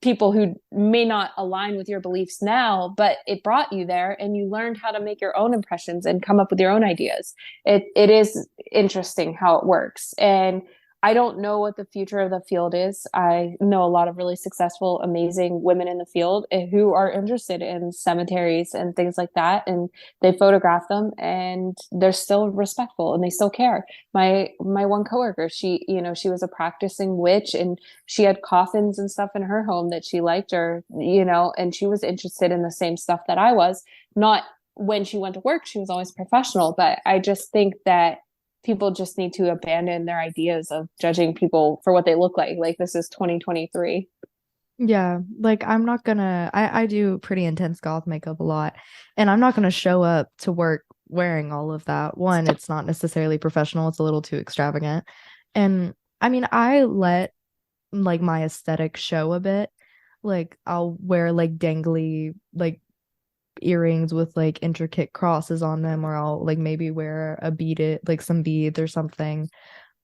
people who may not align with your beliefs now, but it brought you there and you learned how to make your own impressions and come up with your own ideas? It is interesting how it works. And I don't know what the future of the field is. I know a lot of really successful, amazing women in the field who are interested in cemeteries and things like that. And they photograph them, and they're still respectful and they still care. My one coworker, she was a practicing witch, and she had coffins and stuff in her home that she liked, or, and she was interested in the same stuff that I was. Not when she went to work, she was always professional. But I just think that people just need to abandon their ideas of judging people for what they look like. Like, this is 2023. Yeah, like I'm not gonna I do pretty intense goth makeup a lot, and I'm not gonna show up to work wearing all of that. One, it's not necessarily professional, it's a little too extravagant. And I mean, I let like my aesthetic show a bit. Like I'll wear like dangly like earrings with like intricate crosses on them, or I'll like maybe wear a beaded like some beads or something.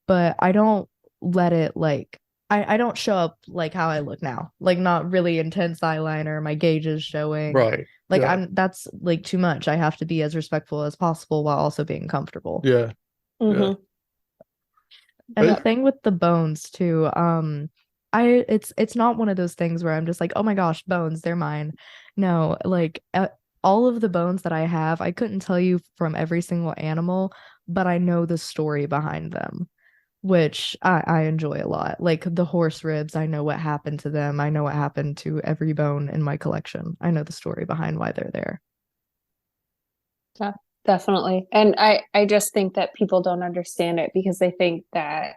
But I don't let it like I don't show up like how I look now. Like not really intense eyeliner, my gauges showing. Right. Like Yeah. that's like too much. I have to be as respectful as possible while also being comfortable. Yeah. Yeah. And the But thing with the bones too, it's not one of those things where I'm just like, oh my gosh, bones, they're mine. No, like all of the bones that I have, I couldn't tell you from every single animal, but I know the story behind them, which I enjoy a lot. Like the horse ribs, I know what happened to them. I know what happened to every bone in my collection. I know the story behind why they're there. Yeah, definitely. And I just think that people don't understand it because they think that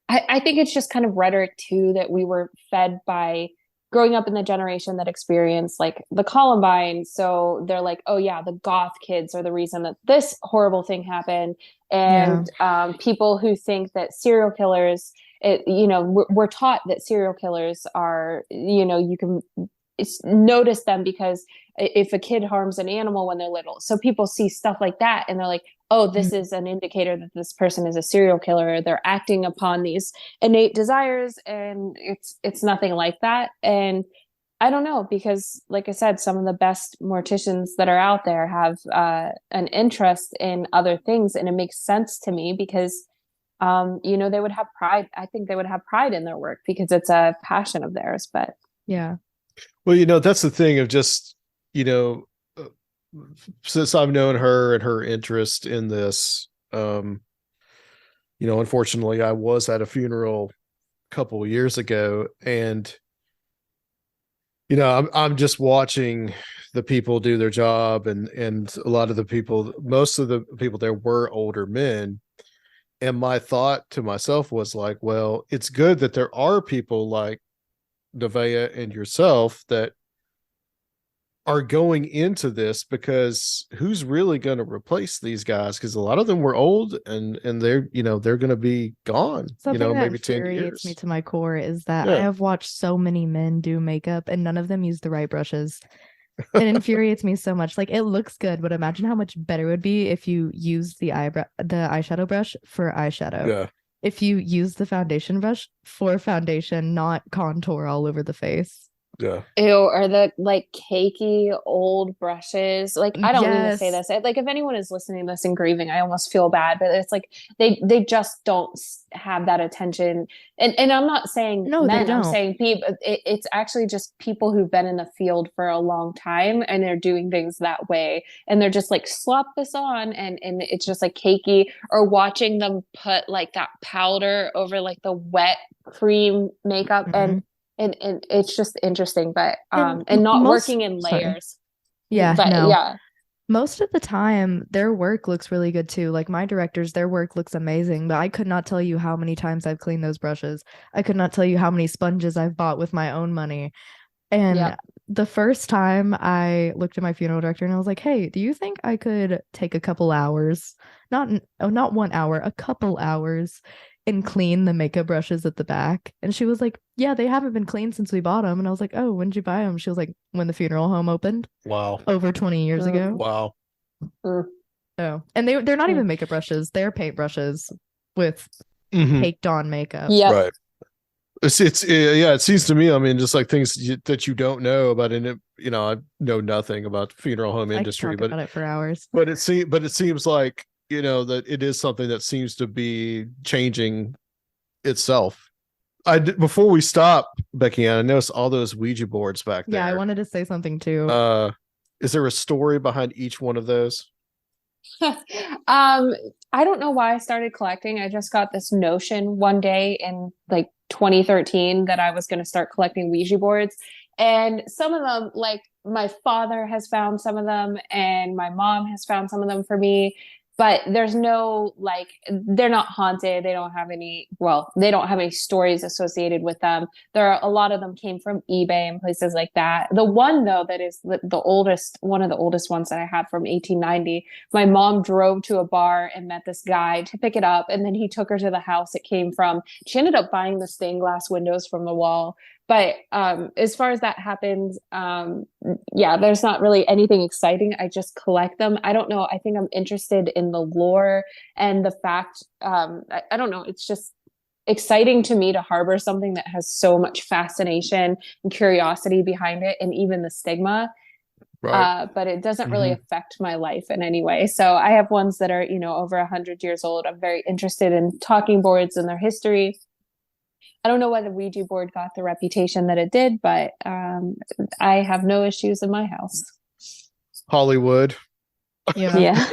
I think it's just kind of rhetoric too, that we were fed by growing up in the generation that experienced like the Columbine. So they're like, oh yeah, the goth kids are the reason that this horrible thing happened. And people who think that serial killers, we're taught that serial killers are, you can notice them because if a kid harms an animal when they're little. So people see stuff like that and they're like, oh, this is an indicator that this person is a serial killer. They're acting upon these innate desires, and it's nothing like that. And I don't know, because like I said, some of the best morticians that are out there have an interest in other things, and it makes sense to me because they would have pride. I think they would have pride in their work because it's a passion of theirs. But yeah. Well, that's the thing of just, since I've known her and her interest in this, unfortunately I was at a funeral a couple of years ago, and I'm just watching the people do their job, and a lot of the people, most of the people there were older men. And my thought to myself was like, well, it's good that there are people like Nevaeh and yourself that are going into this, because who's really going to replace these guys? Because a lot of them were old, and they're they're going to be gone. Something that maybe 10 infuriates years. me to my core is that I have watched so many men do makeup and none of them use the right brushes. It infuriates me so much. Like, it looks good, but imagine how much better it would be if you use the eyeshadow brush for eyeshadow. Yeah. If you use the foundation brush for foundation, not contour all over the face. Yeah. Ew, or the like cakey old brushes. Like, I don't mean to say this. Like, if anyone is listening to this and grieving, I almost feel bad, but it's like they just don't have that attention. And I'm not saying no, men, they don't. I'm saying people. It's actually just people who've been in the field for a long time and they're doing things that way, and they're just like, slap this on, and it's just like cakey. Or watching them put like that powder over like the wet cream makeup, and it's just interesting, but and not working in layers. Yeah, but no. yeah, most of the time their work looks really good too. Like, my directors, their work looks amazing, but I could not tell you how many times I've cleaned those brushes. I could not tell you how many sponges I've bought with my own money. And the first time I looked at my funeral director and I was like, hey, do you think I could take a couple hours, not 1 hour, a couple hours, and clean the makeup brushes at the back? And she was like, yeah, they haven't been cleaned since we bought them. And I was like, oh, when did you buy them? She was like, when the funeral home opened. Wow. Over 20 years ago. Wow. Oh, and they're not even makeup brushes. They're paint brushes with caked on makeup. Yeah. Right. It seems to me, I mean, just like things that you don't know about, and I know nothing about the funeral home industry, I could talk about it for hours. But it seems like, that it is something that seems to be changing itself. Before we stop, Beckie-Ann, I noticed all those Ouija boards back there. Yeah, I wanted to say something too. Is there a story behind each one of those? I don't know why I started collecting. I just got this notion one day in like 2013 that I was going to start collecting Ouija boards. And some of them, like, my father has found some of them and my mom has found some of them for me. But there's no, like, they're not haunted. They don't have any stories associated with them. A lot of them came from eBay and places like that. The one, though, that is the oldest, one of the oldest ones that I have from 1890, my mom drove to a bar and met this guy to pick it up. And then he took her to the house it came from. She ended up buying the stained glass windows from the wall. But as far as that happens, there's not really anything exciting. I just collect them. I don't know. I think I'm interested in the lore and the fact. I don't know. It's just exciting to me to harbor something that has so much fascination and curiosity behind it, and even the stigma. Right. But it doesn't really affect my life in any way. So I have ones that are, over 100 years old. I'm very interested in talking boards and their history. I don't know why the Ouija board got the reputation that it did, but I have no issues in my house. Hollywood. Yeah.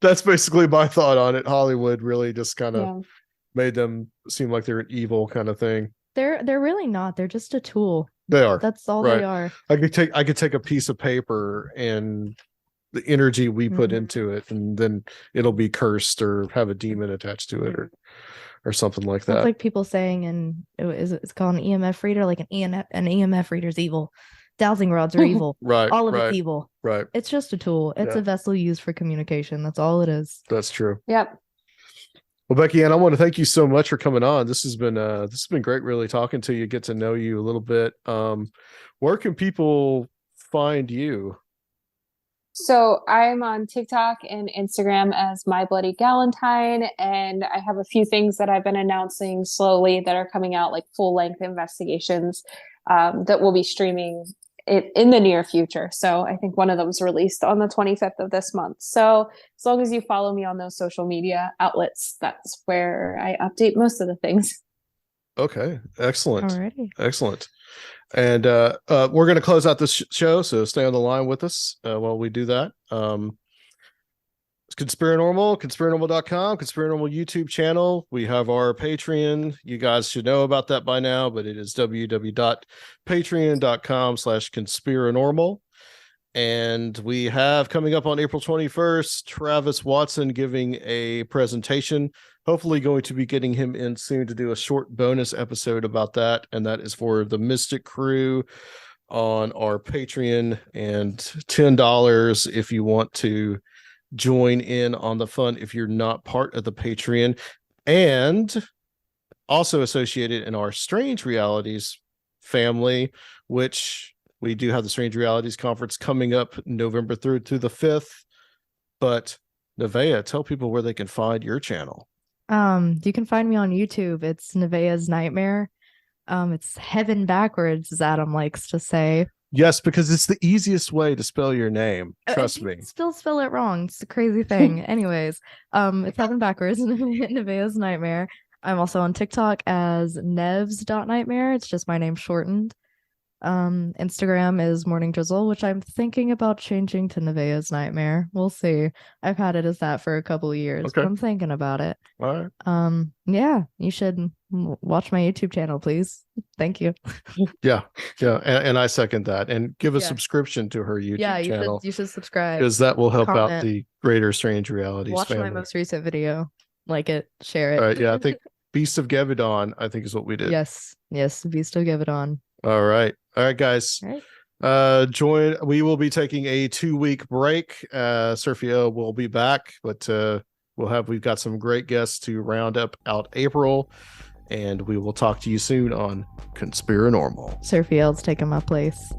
That's basically my thought on it. Hollywood really just kind of made them seem like they're an evil kind of thing. They're really not. They're just a tool. They are. That's all they are. I could take a piece of paper and the energy we put Mhm. into it, and then it'll be cursed or have a demon attached to it, or something like Sounds that. like people saying, and it's called an EMF reader, like an EMF reader's evil. Dowsing rods are evil. Right, All of right, it's evil. right. It's just a tool. It's Yeah. a vessel used for communication. That's all it is. That's true. Yep. Well, Beckie-Ann, I want to thank you so much for coming on. This has been great, really talking to you, get to know you a little bit. Where can people find you? So I'm on TikTok and Instagram as My Bloody Galentine, and I have a few things that I've been announcing slowly that are coming out, like full-length investigations that will be streaming it in the near future. So I think one of them is released on the 25th of this month. So as long as you follow me on those social media outlets, that's where I update most of the things. Okay, excellent. Alrighty. Excellent. And we're going to close out this show, so stay on the line with us while we do that. It's Conspirinormal.com, Conspirinormal YouTube channel. We have our Patreon. You guys should know about that by now, but it is www.patreon.com/Conspirinormal. And we have coming up on April 21st, Travis Watson giving a presentation. Hopefully going to be getting him in soon to do a short bonus episode about that. And that is for the Mystic Crew on our Patreon, and $10 if you want to join in on the fun if you're not part of the Patreon. And also associated in our Strange Realities family, which we do have the Strange Realities Conference coming up November 3rd through the 5th. But Nevaeh, tell people where they can find your channel. You can find me on YouTube. It's Nevaeh's Nightmare. It's heaven backwards, as Adam likes to say. Yes, because it's the easiest way to spell your name. Trust me. Still spell it wrong. It's a crazy thing. Anyways, it's heaven backwards, Nevaeh's Nightmare. I'm also on TikTok as nevs.nightmare. It's just my name shortened. Instagram is Morning Drizzle, which I'm thinking about changing to Nevaeh's Nightmare. We'll see. I've had it as that for a couple of years, but I'm thinking about it. All right. Yeah, you should watch my YouTube channel, please. Thank you. Yeah. And I second that. And give a subscription to her YouTube channel. You should subscribe, because that will help comment, out the Greater Strange Realities watch family. my most recent video, like it, share it. All right, yeah, I think Beast of Gevidon, I think, is what we did. Yes, Beast of Gevidon. All right, guys. All right. We will be taking a 2-week break. Surfio will be back, but we've got some great guests to round out April, and we will talk to you soon on Conspirinormal. Surfield's taking my place.